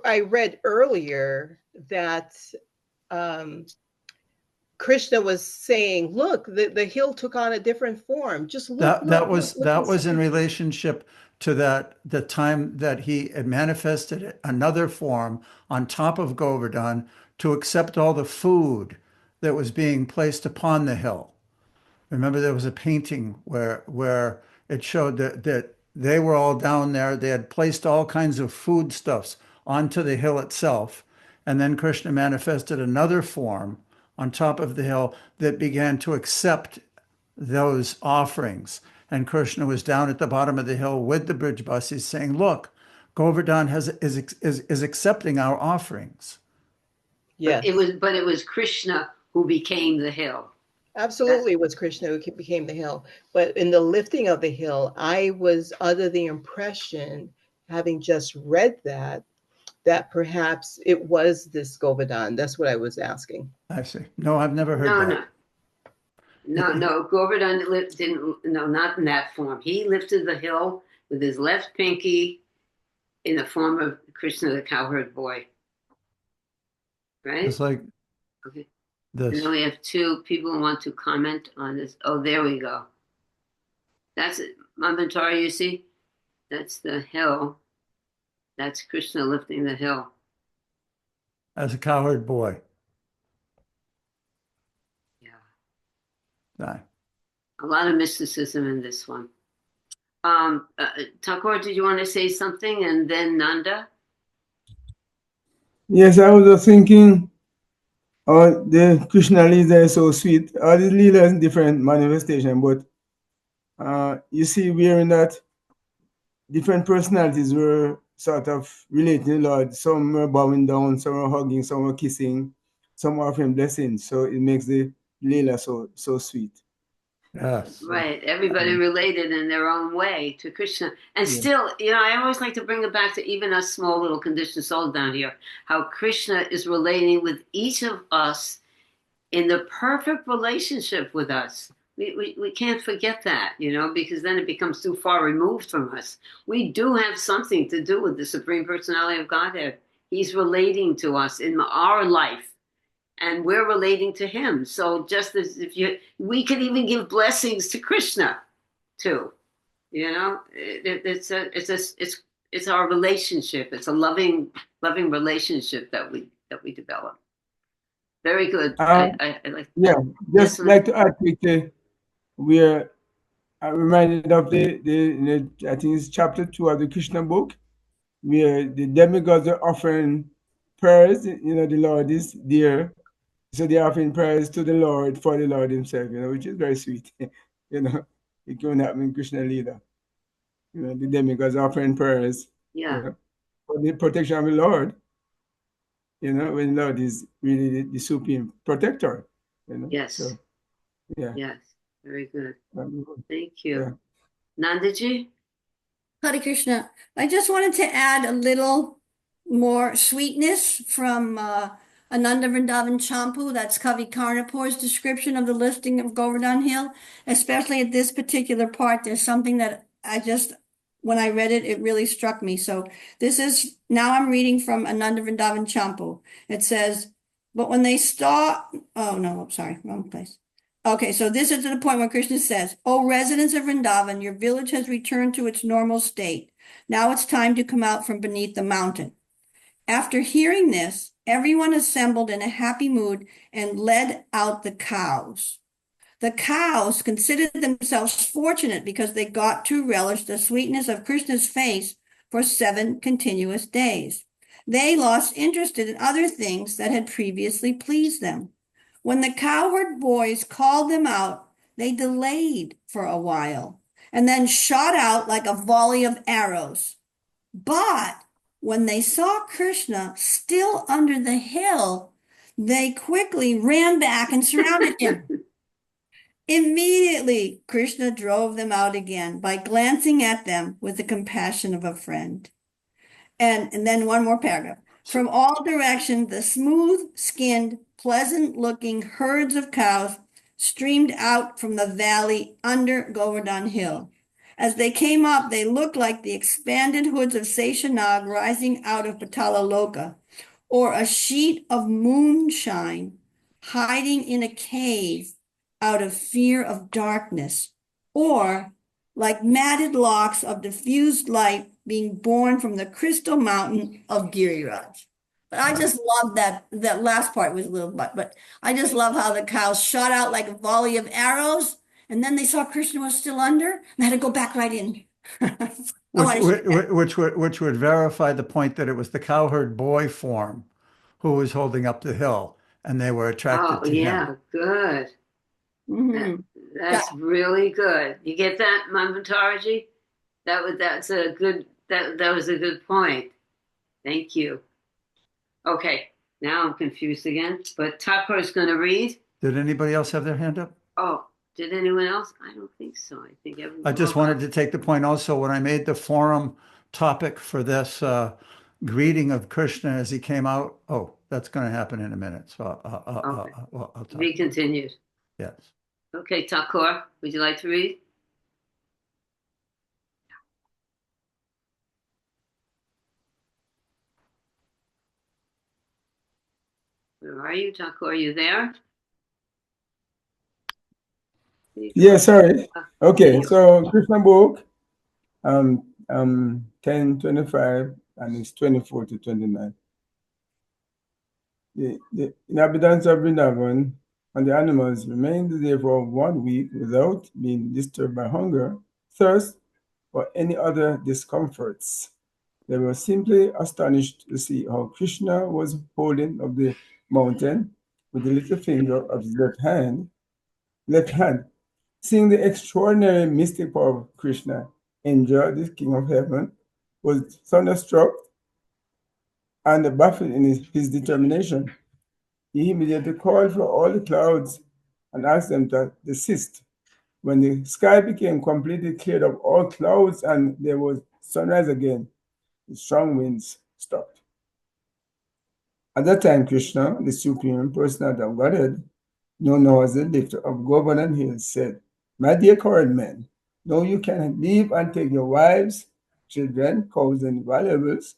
I read earlier that Krishna was saying, look, the hill took on a different form. Just look. That was in relationship to the time that he had manifested another form on top of Govardhan to accept all the food that was being placed upon the hill. Remember, there was a painting where it showed that they were all down there. They had placed all kinds of foodstuffs onto the hill itself. And then Krishna manifested another form on top of the hill that began to accept those offerings. And Krishna was down at the bottom of the hill with the Brijbasis saying, look, Govardhan is accepting our offerings. Yes. But it was Krishna who became the hill. Absolutely, it was Krishna who became the hill. But in the lifting of the hill, I was under the impression, having just read that perhaps it was this Govardhan. That's what I was asking. I see. No, I've never heard that. No. Govardhan not in that form. He lifted the hill with his left pinky in the form of Krishna, the cowherd boy. Right? It's like okay. this. And then we have two people who want to comment on this. Oh, there we go. That's it. Manvantara, you see? That's the hill. That's Krishna lifting the hill. as a cowherd boy. Yeah. Right. A lot of mysticism in this one. Thakur, did you want to say something? And then Nanda? Yes, I was just thinking, the Krishna Leela is so sweet. All the Leela is different manifestation, but you see, we're in that different personalities were sort of relating to the Lord. Some were bowing down, some were hugging, some were kissing, some were offering blessings. So it makes the Leela so sweet. Yes. Right. Everybody related in their own way to Krishna. And Yeah. still, I always like to bring it back to even us small little conditioned souls down here, how Krishna is relating with each of us in the perfect relationship with us. We can't forget that, because then it becomes too far removed from us. We do have something to do with the Supreme Personality of Godhead. He's relating to us in our life, and we're relating to him. So just as we could even give blessings to Krishna too. It's our relationship. It's a loving relationship that we develop. Very good. I like. Yeah, Yes, just like to add quickly, we're reminded of I think it's chapter 2 of the Krishna book, where the demigods are offering prayers. The Lord is there, so they're offering prayers to the Lord for the Lord himself, which is very sweet. It can happen in Krishna Leela. The demigods offering prayers, Yeah. for the protection of the Lord, when the Lord is really the supreme protector, Yes. So, yeah. Yes. Very good. Um, Thank you. Yeah. Nandaji? Hare Krishna. I just wanted to add a little more sweetness from Ananda Vrindavan Champu. That's Kavi Karnapur's description of the lifting of Govardhan Hill, especially at this particular part. There's something that when I read it, it really struck me. So now I'm reading from Ananda Vrindavan Champu. It says, but when they saw, oh no, sorry, wrong place. Okay, so this is to the point where Krishna says, "O residents of Vrindavan, your village has returned to its normal state. Now it's time to come out from beneath the mountain." After hearing this, everyone assembled in a happy mood and led out the cows. The cows considered themselves fortunate because they got to relish the sweetness of Krishna's face for 7 continuous days. They lost interest in other things that had previously pleased them. When the cowherd boys called them out, they delayed for a while and then shot out like a volley of arrows. But when they saw Krishna still under the hill, they quickly ran back and surrounded him. Immediately, Krishna drove them out again by glancing at them with the compassion of a friend. And then one more paragraph. From all directions, the smooth-skinned, pleasant-looking herds of cows streamed out from the valley under Govardhan Hill. As they came up, they looked like the expanded hoods of Seshanag rising out of Patalaloka, or a sheet of moonshine hiding in a cave out of fear of darkness, or like matted locks of diffused light being born from the crystal mountain of Giriraj. But I just love that last part was a little but I just love how the cows shot out like a volley of arrows, and then they saw Krishna was still under, and they had to go back right in. Which would verify the point that it was the cowherd boy form who was holding up the hill, and they were attracted to him. Good. That's really good. You get that, Manvantaraji? That was a good point. Thank you. Okay, now I'm confused again, but Thakur is going to read. Did anybody else have their hand up? Oh, did anyone else? I don't think so. I think everyone. I just wanted to take the point also when I made the forum topic for this greeting of Krishna as he came out. Oh, that's going to happen in a minute. So I'll talk. Be continued. Yes. Okay, Thakur, would you like to read? Where are you, Thakur? Are you there? Yeah, sorry. Okay, so Krishna book, 10:25, and it's 24 to 29. The inhabitants of Vrindavan and the animals remained there for 1 week without being disturbed by hunger, thirst, or any other discomforts. They were simply astonished to see how Krishna was holding up the mountain with the little finger of his left hand. Seeing the extraordinary mystic power of Krishna, Indra, the king of heaven, was thunderstruck and baffled in his determination. He immediately called for all the clouds and asked them to desist. When the sky became completely cleared of all clouds and there was sunrise again, the strong winds stopped. At that time, Krishna, the Supreme Personality of Godhead, known now as the lifter of Govardhan Hills, said, "My dear cowherd men, now you can leave and take your wives, children, cows, and valuables,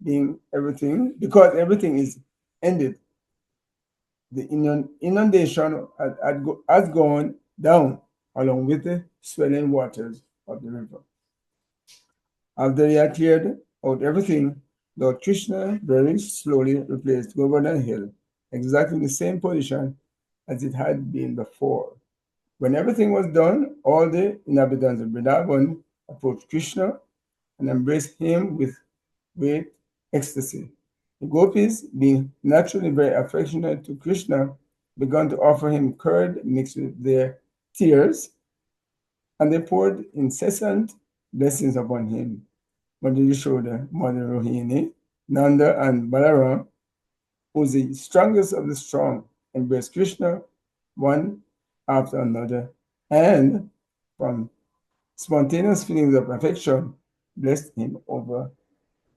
being everything, because everything is ended. The inundation has gone down along with the swelling waters of the river." After they had cleared out everything, Lord Krishna very slowly replaced Govardhan Hill exactly in the same position as it had been before. When everything was done, all the inhabitants of Vrindavan approached Krishna and embraced him with great ecstasy. The gopis, being naturally very affectionate to Krishna, began to offer him curd mixed with their tears, and they poured incessant blessings upon him. Mother Yashoda, Mother Rohini, Nanda, and Balaram, who was the strongest of the strong, embraced Krishna one after another, and from spontaneous feelings of affection, blessed him over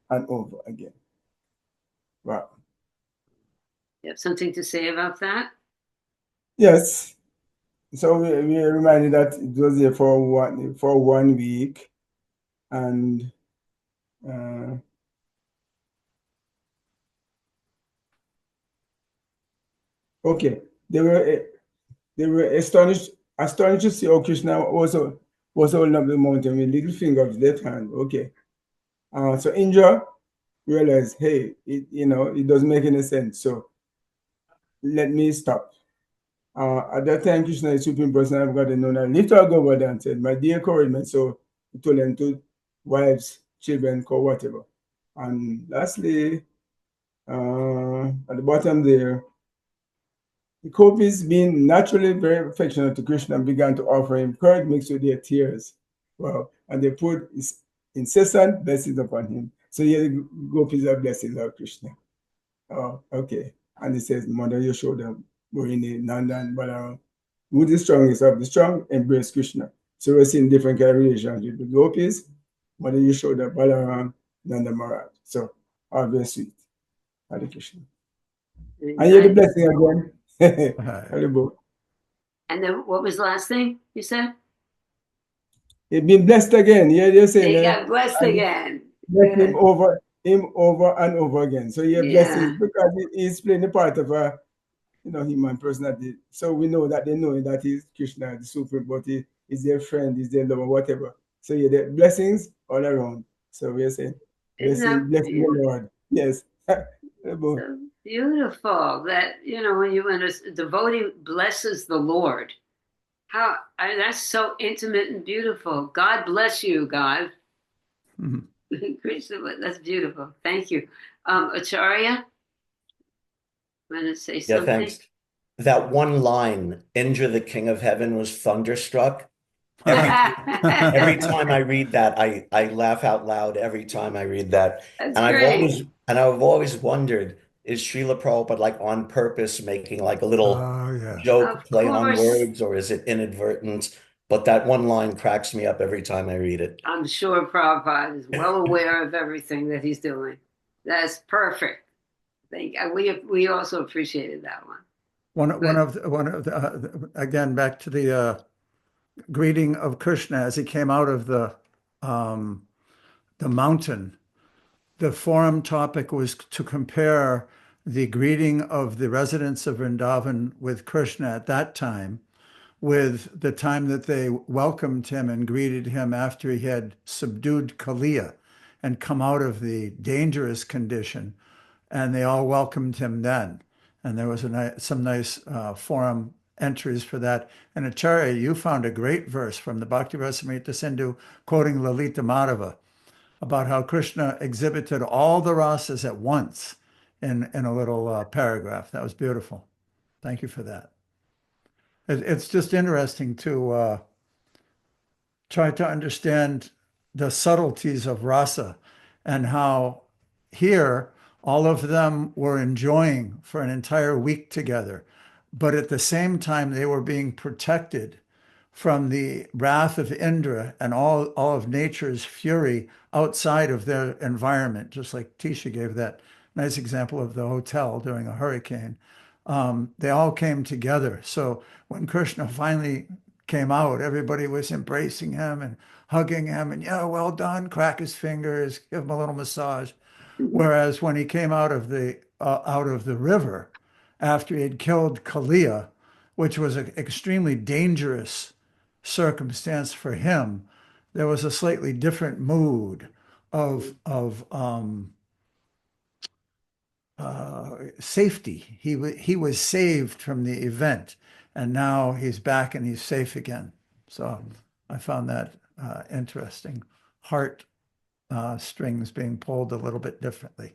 and over again. Wow. You have something to say about that? Yes. So we are reminded that it was there for 1 week, and okay, they were astonished to see how Krishna also was holding up the mountain with little finger of his left hand. Okay, so Indra realized, hey, it doesn't make any sense. So let me stop. At that time, Krishna, the Supreme Personality of God, and known as lifted up Govardhan and said, "My dear Corinne," so he told them to wives, children, co whatever. And lastly, at the bottom there, the gopis, being naturally very affectionate to Krishna, began to offer him curd mixed with their tears. Wow. And they put incessant blessings upon him. So here the gopis are blessings of Krishna. Oh, okay. And he says, Mother Yashoda, Mohini, Nanda, and Balaram, who the strongest of the strong, embrace Krishna. So we're seeing different kind of relations with the gopis, Mother Yashoda, Balaram, Nanda Maharaj. So all very sweet. Hare Krishna. And here the blessing again. Haribo. And then what was the last thing you said? He's been blessed again. Yeah, they're saying He got blessed again. bless him over and over again. So yeah, blessings because he's playing the part of a human personality. So we know that they know that he's Krishna, the Supreme, but he is their friend, he's their lover, whatever. So yeah, the blessings all around. So we're saying blessing the Lord. Yes. So beautiful that when a devotee blesses the Lord, that's so intimate and beautiful. God bless you, God. Krishna, that's beautiful. Thank you, Acharya. Want to say something? Yeah, thanks. That one line, Indra, the king of heaven, was thunderstruck. Every time I read that, I laugh out loud every time I read that. That's And great. I've always wondered, is Srila Prabhupada like on purpose making like a little Oh, yeah. joke, Of play on course. words, or is it inadvertent? But that one line cracks me up every time I read it. I'm sure Prabhupada is well aware of everything that he's doing. That's perfect. We also appreciated that one. Again, back to the greeting of Krishna as he came out of the mountain. The forum topic was to compare the greeting of the residents of Vrindavan with Krishna at that time with the time that they welcomed him and greeted him after he had subdued Kaliya and come out of the dangerous condition, and they all welcomed him then. And there was some nice forum entries for that. And Acharya, you found a great verse from the Bhakti Rasamrita Sindhu quoting Lalita Madhava about how Krishna exhibited all the rasas at once in a little paragraph. That was beautiful. Thank you for that. It's just interesting to try to understand the subtleties of rasa and how here all of them were enjoying for an entire week together, but at the same time they were being protected from the wrath of Indra and all of nature's fury outside of their environment, just like Tisha gave that nice example of the hotel during a hurricane. They all came together. So when Krishna finally came out, everybody was embracing him and hugging him and, yeah, well done, crack his fingers, give him a little massage. Whereas when he came out of the river after he had killed Kalia, which was an extremely dangerous circumstance for him, there was a slightly different mood of safety. He was saved from the event, and now he's back and he's safe again. So I found that interesting. Heart strings being pulled a little bit differently.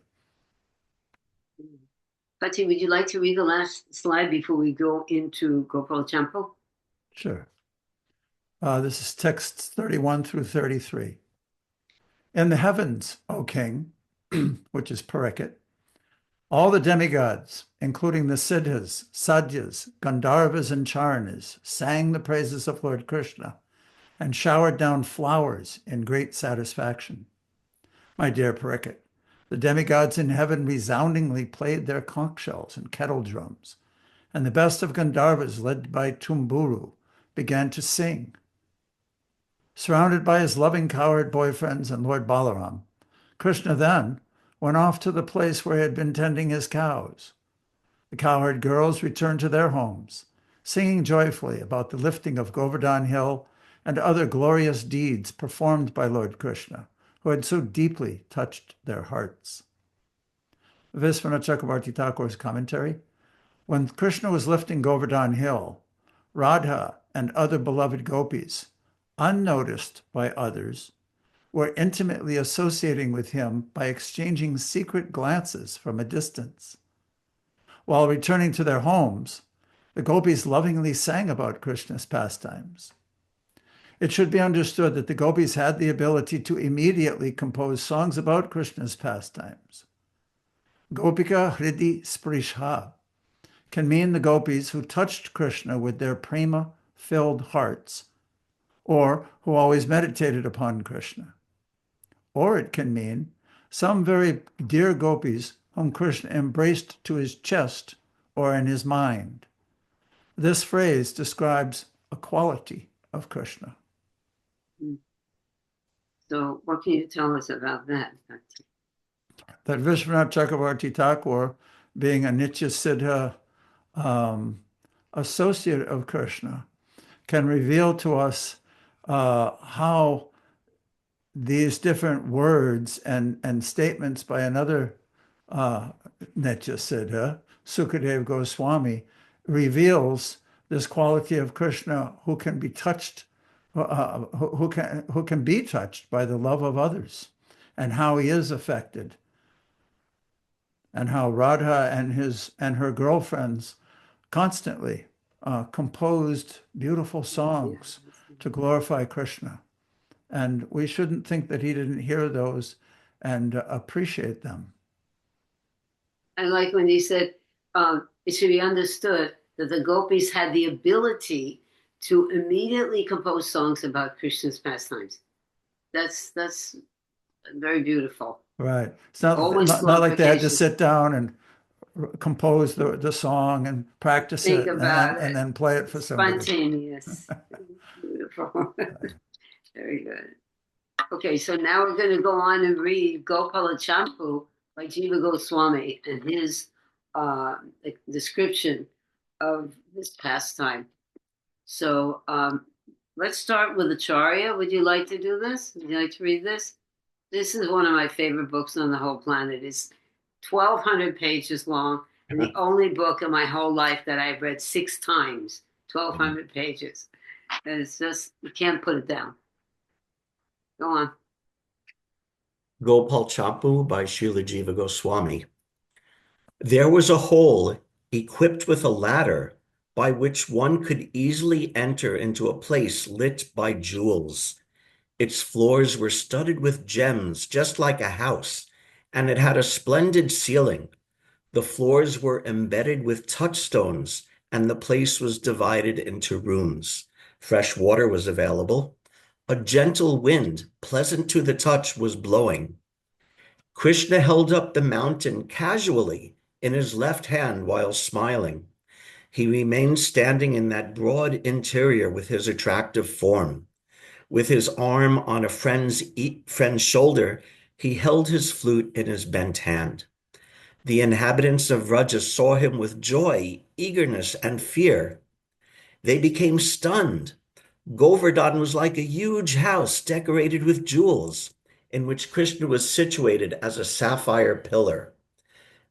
Pati, would you like to read the last slide before we go into Gopal Champo? Sure. This is texts 31 through 33. In the heavens, O king, which is Parikit, all the demigods, including the Siddhas, Sadyas, Gandharvas, and Charanas, sang the praises of Lord Krishna and showered down flowers in great satisfaction. My dear Parikit, the demigods in heaven resoundingly played their conch shells and kettle drums, and the best of Gandharvas, led by Tumburu, began to sing. Surrounded by his loving cowherd boyfriends and Lord Balaram, Krishna then went off to the place where he had been tending his cows. The cowherd girls returned to their homes, singing joyfully about the lifting of Govardhan Hill and other glorious deeds performed by Lord Krishna, who had so deeply touched their hearts. Visvanath Chakravarti Thakur's commentary: when Krishna was lifting Govardhan Hill, Radha and other beloved gopis, unnoticed by others, were intimately associating with him by exchanging secret glances from a distance. While returning to their homes, the gopis lovingly sang about Krishna's pastimes. It should be understood that the gopis had the ability to immediately compose songs about Krishna's pastimes. Gopika Hridi Sprisha can mean the gopis who touched Krishna with their prema-filled hearts, or who always meditated upon Krishna. Or it can mean some very dear gopis whom Krishna embraced to his chest or in his mind. This phrase describes a quality of Krishna. So what can you tell us about that? That Vishwanath Chakravarti Thakur, being a Nitya Siddha associate of Krishna, can reveal to us how these different words and statements by another Nitya Siddha, Sukadev Goswami, reveals this quality of Krishna who can be touched, who can be touched by the love of others, and how he is affected, and how Radha and her girlfriends constantly composed beautiful songs to glorify Krishna. And we shouldn't think that he didn't hear those and appreciate them. I like when he said, it should be understood that the gopis had the ability to immediately compose songs about Krishna's pastimes. That's very beautiful. Right. It's not like they had to sit down and compose the song and practice Think it about and then play it for somebody. Spontaneous. Beautiful. Very good. Okay, so now we're going to go on and read Gopala Champu by Jiva Goswami and his description of this pastime. So let's start with Acharya. Would you like to do this? Would you like to read this? This is one of my favorite books on the whole planet. It's 1,200 pages long, and the only book in my whole life that I've read 6 times, 1,200 pages. And it's just, you can't put it down. Go on. Gopal Chapu by Srila Jiva Goswami. There was a hole equipped with a ladder by which one could easily enter into a place lit by jewels. Its floors were studded with gems, just like a house, and it had a splendid ceiling. The floors were embedded with touchstones, and the place was divided into rooms. Fresh water was available. A gentle wind, pleasant to the touch, was blowing. Krishna held up the mountain casually in his left hand while smiling. He remained standing in that broad interior with his attractive form. With his arm on a friend's shoulder, he held his flute in his bent hand. The inhabitants of Vraja saw him with joy, eagerness, and fear. They became stunned. Govardhan was like a huge house decorated with jewels, in which Krishna was situated as a sapphire pillar.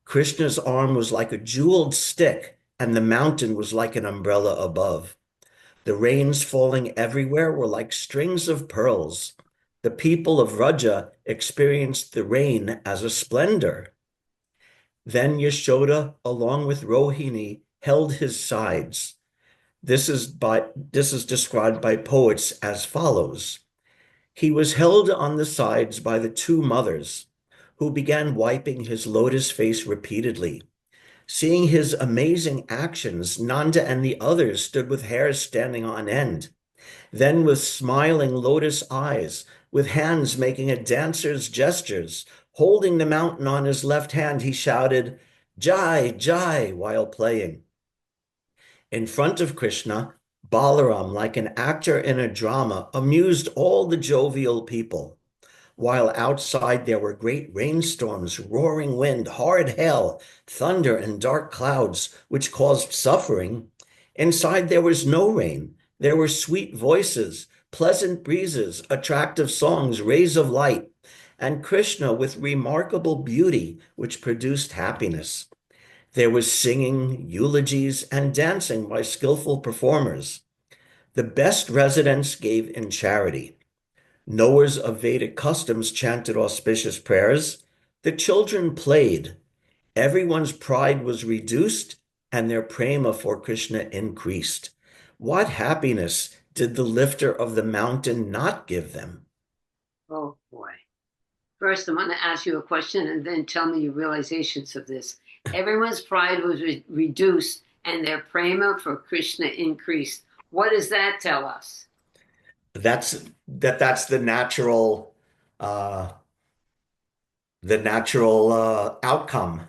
Krishna's arm was like a jeweled stick, and the mountain was like an umbrella above. The rains falling everywhere were like strings of pearls. The people of Vraja experienced the rain as a splendor. Then Yashoda, along with Rohini, held his sides. This is described by poets as follows. He was held on the sides by the 2 mothers, who began wiping his lotus face repeatedly. Seeing his amazing actions, Nanda and the others stood with hair standing on end. Then with smiling lotus eyes, with hands making a dancer's gestures, holding the mountain on his left hand, he shouted, "Jai, Jai," while playing. In front of Krishna, Balaram, like an actor in a drama, amused all the jovial people. While outside there were great rainstorms, roaring wind, hard hail, thunder, and dark clouds, which caused suffering, inside there was no rain. There were sweet voices, pleasant breezes, attractive songs, rays of light, and Krishna with remarkable beauty, which produced happiness. There was singing, eulogies, and dancing by skillful performers. The best residents gave in charity. Knowers of Vedic customs chanted auspicious prayers. The children played. Everyone's pride was reduced, and their prema for Krishna increased. What happiness did the lifter of the mountain not give them? Oh boy. First, I'm going to ask you a question and then tell me your realizations of this. Everyone's pride was reduced and their prema for Krishna increased. What does that tell us? That's the natural outcome.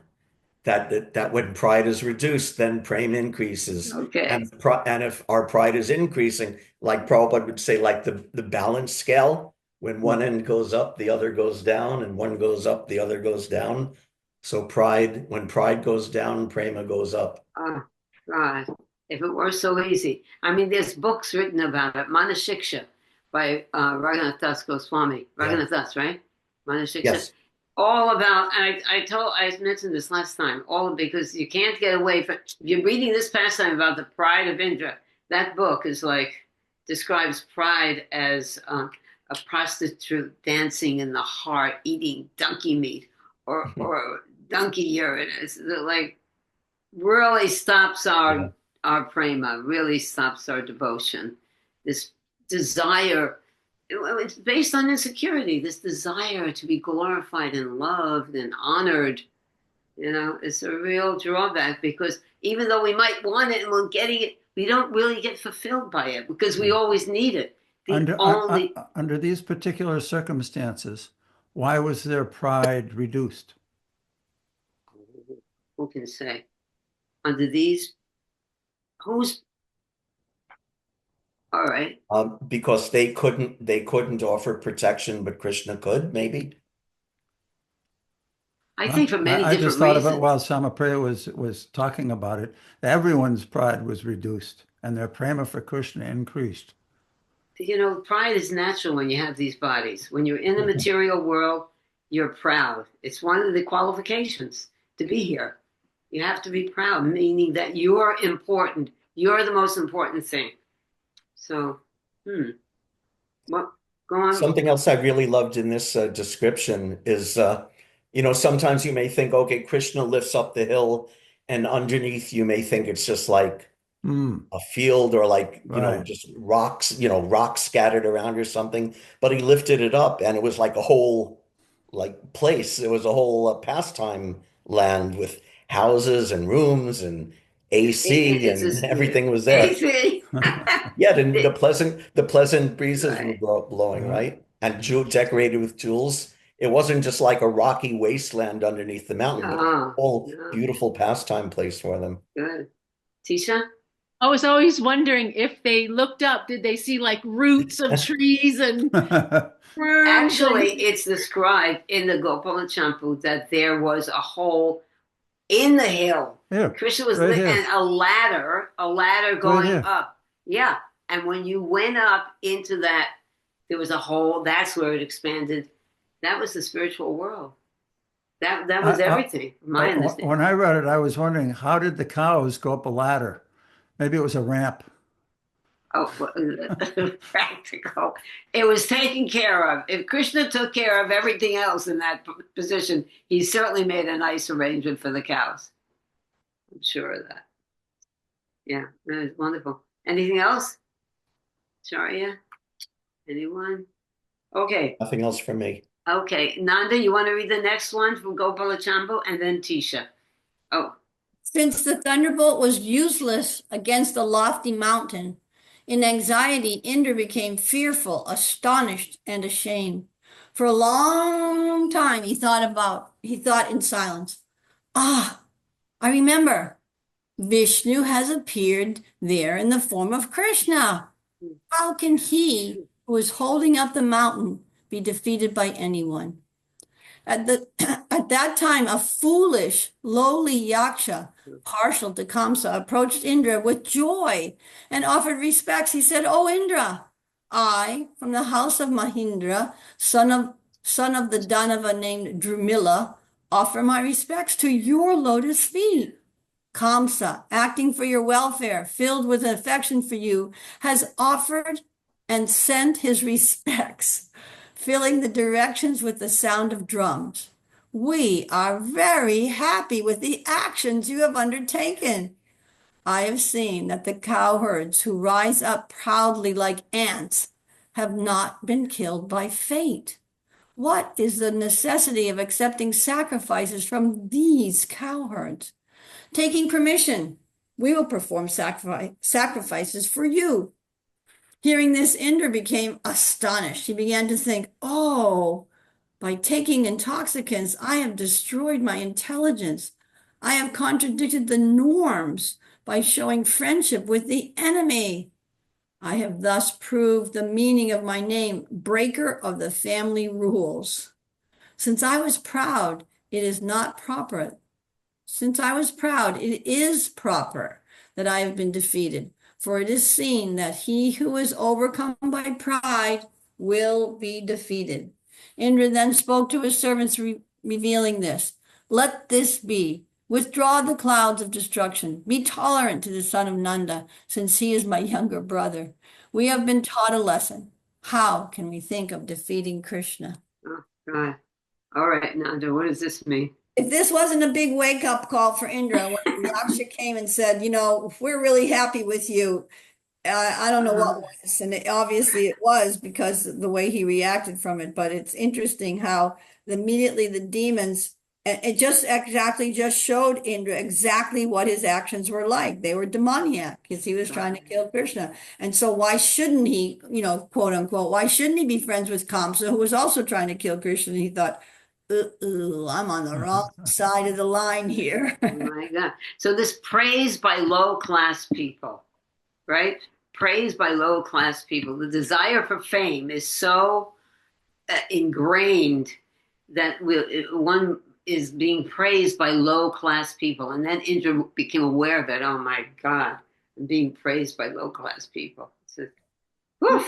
That when pride is reduced, then prema increases. Okay. And if our pride is increasing, like Prabhupada would say, like the balance scale, when one end goes up, the other goes down, and one goes up, the other goes down. So when pride goes down, prema goes up. Oh, God. If it were so easy. I mean, there's books written about it. Manashiksha by Raghunath Das Goswami. Raghunath Das, right? Manashiksha. Yes. All about, and I mentioned this last time, because you can't get away from, you're reading this pastime about the pride of Indra. That book is describes pride as a prostitute dancing in the heart, eating donkey meat or donkey urine. It's really stops our prema, really stops our devotion. This desire, it's based on insecurity, this desire to be glorified and loved and honored. It's a real drawback, because even though we might want it and we're getting it, we don't really get fulfilled by it because we always need it. Under these particular circumstances, why was their pride reduced? Who can say? Under these, all right. Because they couldn't offer protection, but Krishna could, maybe. I think for many I different just thought reasons. about while Samapriya was talking about it, everyone's pride was reduced and their prema for Krishna increased. Pride is natural when you have these bodies. When you're in the material world, you're proud. It's one of the qualifications to be here. You have to be proud, meaning that you're important. You're the most important thing. So, what? Go on. Something else I really loved in this description is, sometimes you may think, okay, Krishna lifts up the hill, and underneath you may think it's just like Mm, a field or like, right. just rocks, rocks scattered around or something. But he lifted it up and it was like a whole like place. It was a whole pastime land with houses and rooms and AC It's and just, everything was there. AC. Yeah, the pleasant breezes were Right. blowing, Right. right? And jewel decorated with jewels. It wasn't just like a rocky wasteland underneath the mountain, but a Oh, whole no. beautiful pastime place for them. Good. Tisha? I was always wondering if they looked up, did they see like roots of trees and ferns? Actually, it's described in the Gopala Champu that there was a hole in the hill. Here, Krishna was right here. and a ladder going here. up. Yeah. And when you went up into that, there was a hole. That's where it expanded. That was the spiritual world. That was everything, from my understanding. When I read it, I was wondering, how did the cows go up a ladder? Maybe it was a ramp. Oh, practical. It was taken care of. If Krishna took care of everything else in that position, he certainly made a nice arrangement for the cows. I'm sure of that. Yeah, that is wonderful. Anything else? Sharia? Anyone? Okay. Nothing else for me. Okay. Nanda, you want to read the next one from Gopala Chambu and then Tisha? Oh. Since the thunderbolt was useless against the lofty mountain, in anxiety, Indra became fearful, astonished, and ashamed. For a long time, he thought in silence. Ah, I remember. Vishnu has appeared there in the form of Krishna. How can he, who is holding up the mountain, be defeated by anyone? At that time, a foolish, lowly yaksha, partial to Kamsa, approached Indra with joy and offered respects. He said, "O Indra, I, from the house of Mahindra, son of the Danava named Drumila, offer my respects to your lotus feet. Kamsa, acting for your welfare, filled with affection for you, has offered and sent his respects, filling the directions with the sound of drums. We are very happy with the actions you have undertaken. I have seen that the cowherds who rise up proudly like ants have not been killed by fate. What is the necessity of accepting sacrifices from these cowherds? Taking permission, we will perform sacrifices for you." Hearing this, Indra became astonished. He began to think, "Oh, by taking intoxicants, I have destroyed my intelligence. I have contradicted the norms by showing friendship with the enemy. I have thus proved the meaning of my name, breaker of the family rules. Since I was proud, it is not proper. Since I was proud, it is proper that I have been defeated, for it is seen that he who is overcome by pride will be defeated." Indra then spoke to his servants, revealing this. "Let this be. Withdraw the clouds of destruction. Be tolerant to the son of Nanda, since he is my younger brother. We have been taught a lesson. How can we think of defeating Krishna?" Oh, God. All right, Nanda, what does this mean? If this wasn't a big wake-up call for Indra, when Yaksha came and said, "We're really happy with you," I don't know what was, and obviously it was because of the way he reacted from it. But it's interesting how immediately the demons, it just exactly just showed Indra exactly what his actions were like. They were demoniac because he was trying to kill Krishna. And so why shouldn't he, quote unquote, why shouldn't he be friends with Kamsa, who was also trying to kill Krishna? And he thought, I'm on the wrong side of the line here. Oh my God. So this praise by low class people, right? Praise by low class people. The desire for fame is so ingrained that one is being praised by low class people. And then Indra became aware that, oh my God, I'm being praised by low class people. It's whew,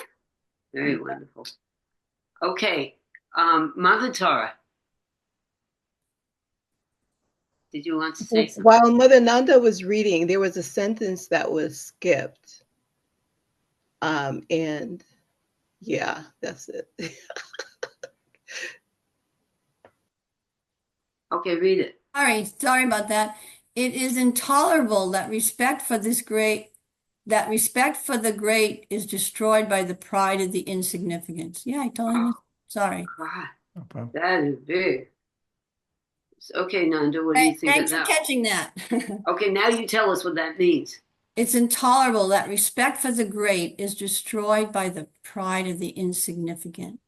very wonderful. Okay, Mother Torah. Did you want to say something? While Mother Nanda was reading, there was a sentence that was skipped. And yeah, that's it. Okay, read it. Sorry about that. It is intolerable that respect for the great is destroyed by the pride of the insignificant. Yeah, I totally missed. Sorry. God, No problem. that is big. Okay, Nanda, what do you think of Thanks for that? catching that. Okay, now you tell us what that means. It's intolerable that respect for the great is destroyed by the pride of the insignificant.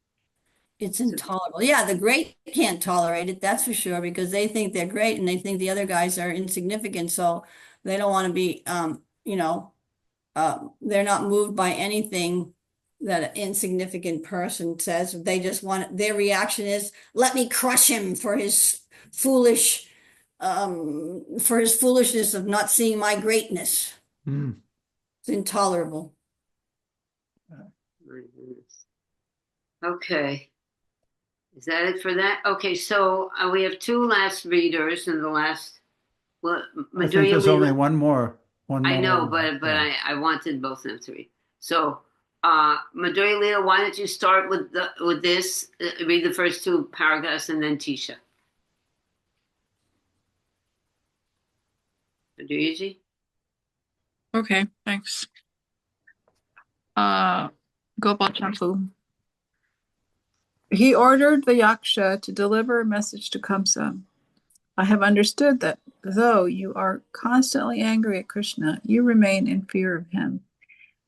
It's intolerable. Yeah, the great can't tolerate it, that's for sure, because they think they're great and they think the other guys are insignificant. So they don't want to be, they're not moved by anything that an insignificant person says. They just want, their reaction is, let me crush him for his foolishness of not seeing my greatness. Mm. It's intolerable. My goodness. Okay. Is that it for that? Okay, so we have two last readers and the last. Well, I think there's only one more. I know, one. but Yeah. I wanted both of them to read. So, Midori Lita, why don't you start with this? Read the first two paragraphs, and then Tisha. Midori? Okay, thanks. Gopal Champu. He ordered the Yaksha to deliver a message to Kamsa. I have understood that though you are constantly angry at Krishna, you remain in fear of him.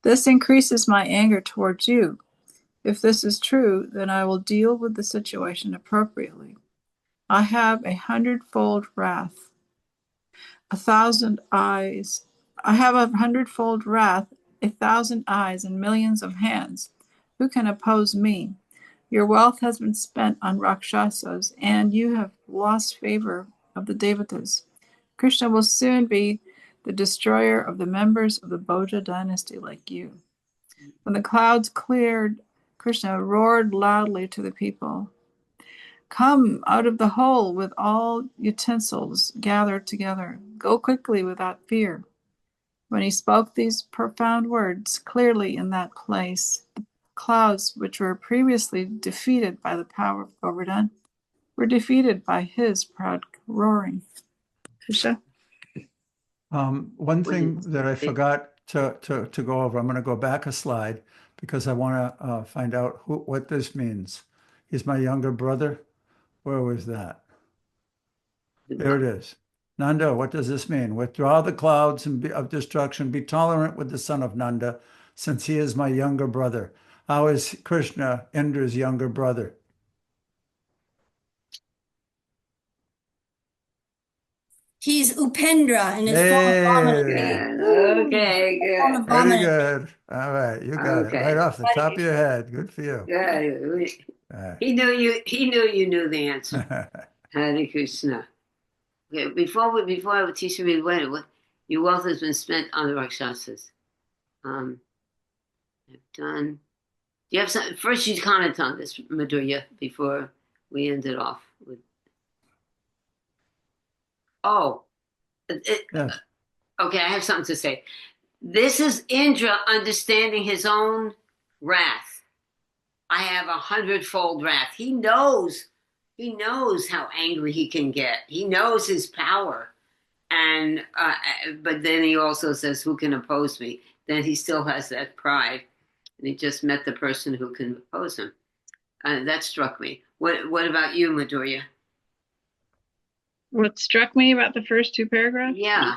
This increases my anger towards you. If this is true, then I will deal with the situation appropriately. I have 100-fold wrath, 1,000 eyes. I have 100-fold wrath, 1,000 eyes, and millions of hands. Who can oppose me? Your wealth has been spent on Rakshasas, and you have lost favor of the Devatas. Krishna will soon be the destroyer of the members of the Bhoja dynasty like you. When the clouds cleared, Krishna roared loudly to the people, come out of the hole with all utensils gathered together. Go quickly without fear. When he spoke these profound words clearly in that place, the clouds, which were previously defeated by the power of Govardhan, were defeated by his proud roaring. Tisha? One thing that I forgot to go over, I'm going to go back a slide because I want to find out what this means. He's my younger brother. Where was that? There it is. Nanda, what does this mean? Withdraw the clouds of destruction. Be tolerant with the son of Nanda, since he is my younger brother. How is Krishna Indra's younger brother? He's Upendra in his Hey, Okay, good. very good. All right, you got it Okay. right off the top of your head. Good for you. Good. All right. He knew you knew the answer. Hare Krishna. Okay, before I would teach you what your wealth has been spent on the Rakshasas. I've done. Do you have some? First, you comment on this, Madhurya, before we end it off with. Oh, Yes. okay. I have something to say. This is Indra understanding his own wrath. I have 100-fold wrath. He knows how angry he can get. He knows his power. And but then he also says, who can oppose me? Then he still has that pride. And he just met the person who can oppose him. That struck me. What about you, Madhurya? What struck me about the first two paragraphs? Yeah.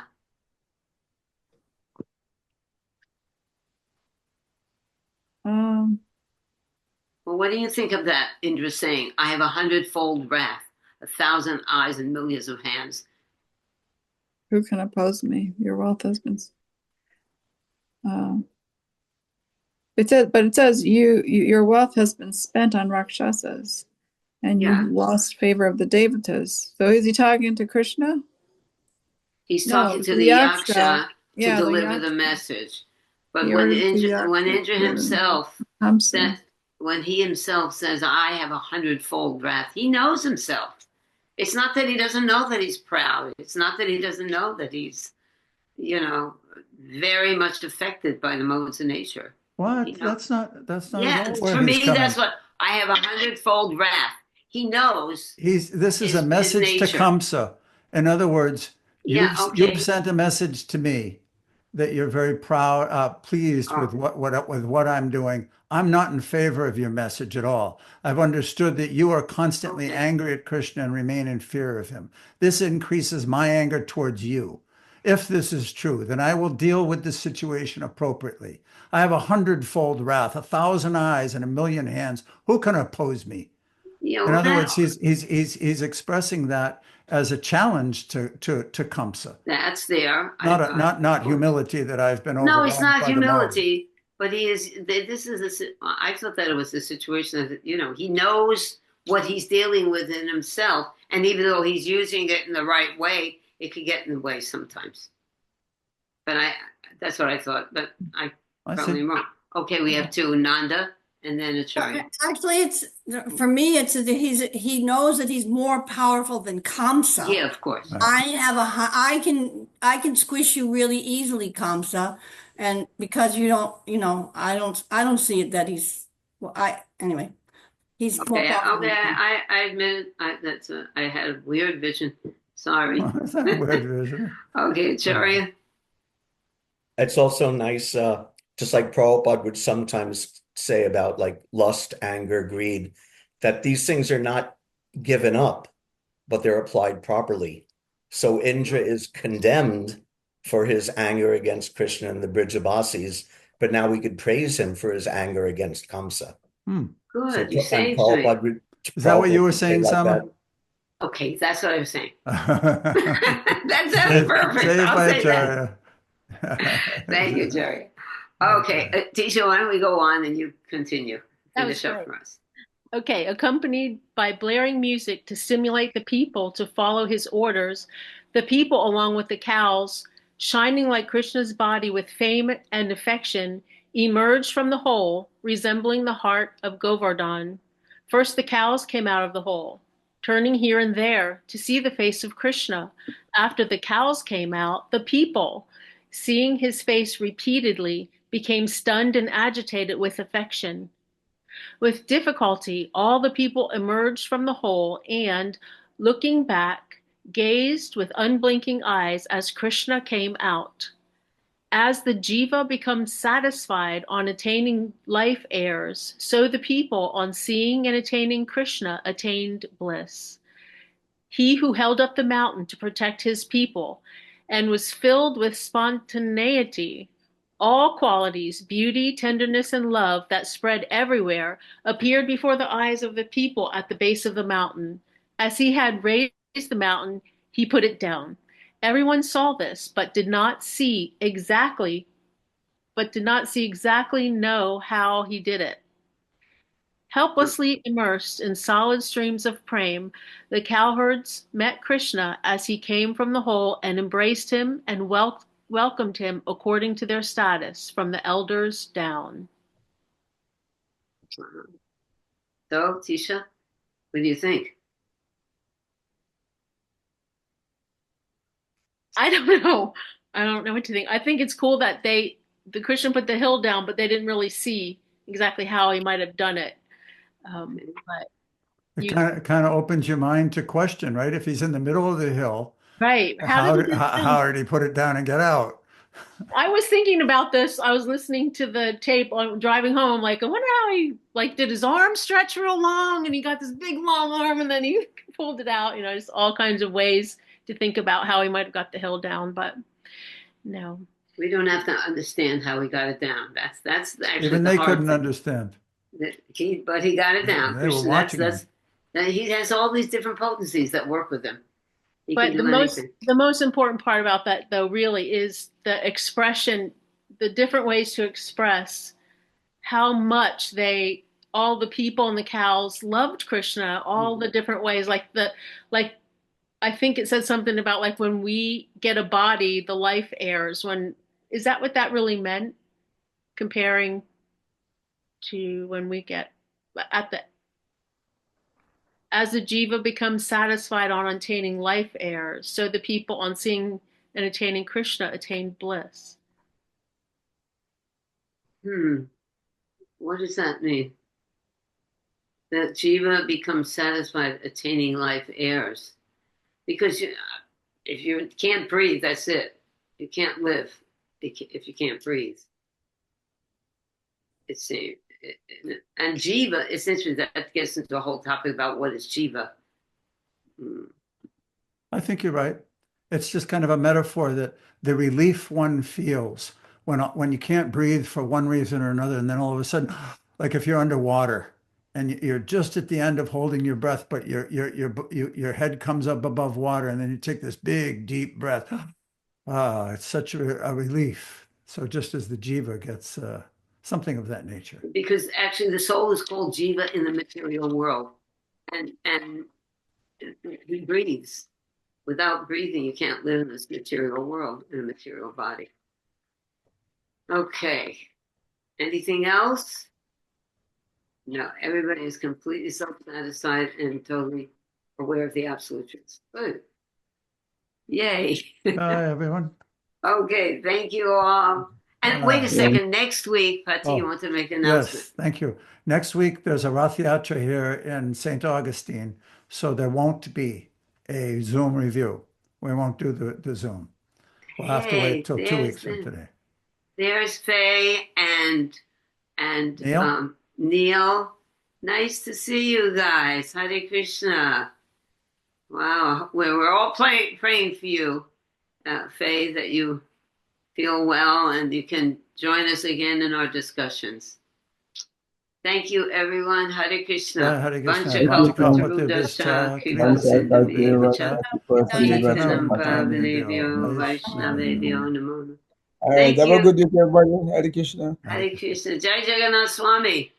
Well, what do you think of that, Indra saying, I have 100-fold wrath, 1,000 eyes and millions of hands? Who can oppose me? Your wealth has been. It says your wealth has been spent on Rakshasas, and Yeah. you lost favor of the Devatas. So is he talking to Krishna? He's No, talking to the the Yaksha. Yaksha to Yeah, the deliver the Yaksha. message. But He when ordered the Indra Yaksha himself Kamsa. when he himself says, I have 100-fold wrath, he knows himself. It's not that he doesn't know that he's proud. It's not that he doesn't know that he's, very much affected by the modes of nature. What? That's not at Yeah, all where for he's me, that's coming. what I have 100-fold wrath. He knows This is a his message to nature. Kamsa. In other words, Yeah, you've okay. sent a message to me that you're very proud, pleased with Oh. what I'm doing. I'm not in favor of your message at all. I've understood that you are constantly Okay. angry at Krishna and remain in fear of him. This increases my anger towards you. If this is true, then I will deal with this situation appropriately. I have 100-fold wrath, 1,000 eyes, and 1,000,000 hands. Who can oppose me? Yeah, In well, other words, he's expressing that as a challenge to Kamsa, that's there. not humility that I've been No, it's overwhelmed not by the mode. humility, but he is. This is I thought that it was a situation that he knows what he's dealing with in himself, and even though he's using it in the right way, it could get in the way sometimes. But that's what I thought. But I I probably see. am wrong. Okay, we have two, Nanda, and then Acharya. Actually, it's for me. It's that he knows that he's more powerful than Kamsa. Yeah, of course. Right. I can squish you really easily, Kamsa, and because you don't, I don't see it that he's. Well, anyway, he's more Okay, powerful. okay. I admit I had a weird vision. Sorry. That's not a weird vision. Okay, Acharya. It's also nice, just like Prabhupada would sometimes say about like lust, anger, greed, that these things are not given up, but they're applied properly. So Indra is condemned for his anger against Krishna and the Brijabasis, but now we could praise him for his anger against Kamsa. Good, you And saved me. Prabhupada Is that what you were would say saying, like Sama? that. Okay, that's what I was saying. That's Saved perfect. by I'll say that. Acharya. Thank you, Jerry. Okay, Tisha, why don't we go on and you continue? That was Finish up great. for us. Okay, accompanied by blaring music to stimulate the people to follow his orders, the people, along with the cows, shining like Krishna's body with fame and affection, emerged from the hole, resembling the heart of Govardhan. First, the cows came out of the hole, turning here and there to see the face of Krishna. After the cows came out, the people, seeing his face repeatedly, became stunned and agitated with affection. With difficulty, all the people emerged from the hole and, looking back, gazed with unblinking eyes as Krishna came out. As the jiva becomes satisfied on attaining life heirs, so the people, on seeing and attaining Krishna, attained bliss. He who held up the mountain to protect his people and was filled with spontaneity, all qualities, beauty, tenderness, and love that spread everywhere, appeared before the eyes of the people at the base of the mountain. As he had raised the mountain, he put it down. Everyone saw this, but did not exactly know how he did it. Helplessly immersed in solid streams of prem, the cowherds met Krishna as he came from the hole and embraced him and welcomed him according to their status, from the elders down. So, Tisha, what do you think? I don't know. I don't know what to think. I think it's cool that the Krishna put the hill down, but they didn't really see exactly how he might have done it. But It kind of opens your mind to question, right? If he's in the middle of the hill, right, how did he put it down and get out? I was thinking about this. I was listening to the tape on driving home. Like, I wonder how he did his arm stretch real long, and he got this big long arm, and then he pulled it out. Just all kinds of ways to think about how he might have got the hill down. But no, we don't have to understand how he got it down. That's actually even they couldn't understand. But he got it down. They were watching him. He has all these different potencies that work with him. But the most important part about that, though, really is the expression, the different ways to express how much all the people and the cows loved Krishna, all the different ways. I think it said something about when we get a body, the life heirs. Is that what that really meant? Comparing to when we get As the jiva becomes satisfied on attaining life heirs, so the people on seeing and attaining Krishna attain bliss. What does that mean? That jiva becomes satisfied attaining life heirs. Because if you can't breathe, that's it. You can't live if you can't breathe. It's and jiva, essentially, that gets into a whole topic about what is jiva. I think you're right. It's just kind of a metaphor that the relief one feels when you can't breathe for one reason or another, and then all of a sudden, like if you're underwater and you're just at the end of holding your breath, but your head comes up above water, and then you take this big deep breath. It's such a relief. So just as the jiva gets something of that nature. Because actually, the soul is called jiva in the material world, and he breathes. Without breathing, you can't live in this material world, in a material body. Okay. Anything else? No, everybody is completely self-satisfied and totally aware of the absolute truth. Good. Yay. Hi, everyone. Okay, thank you all. And wait a second, next week, Pati, you want to make an announcement? Yes, thank you. Next week, there's a Rath Yatra here in St. Augustine, so there won't be a Zoom review. We won't do the Zoom. We'll have to wait till 2 weeks from today. There's Faye and Neil? Neil. Nice to see you guys. Hare Krishna. Wow, we're all praying for you, Faye, that you feel well and you can join us again in our discussions. Thank you, everyone. Hare Krishna. Hare Krishna. Vanchakalpatarudascha, Kripasindavevacha, Nityam Pavanebhyo, Vaishnavebhyo Namo. All right, have a good week, everybody. Hare Krishna. Hare Krishna. Jai Jagannath Swami.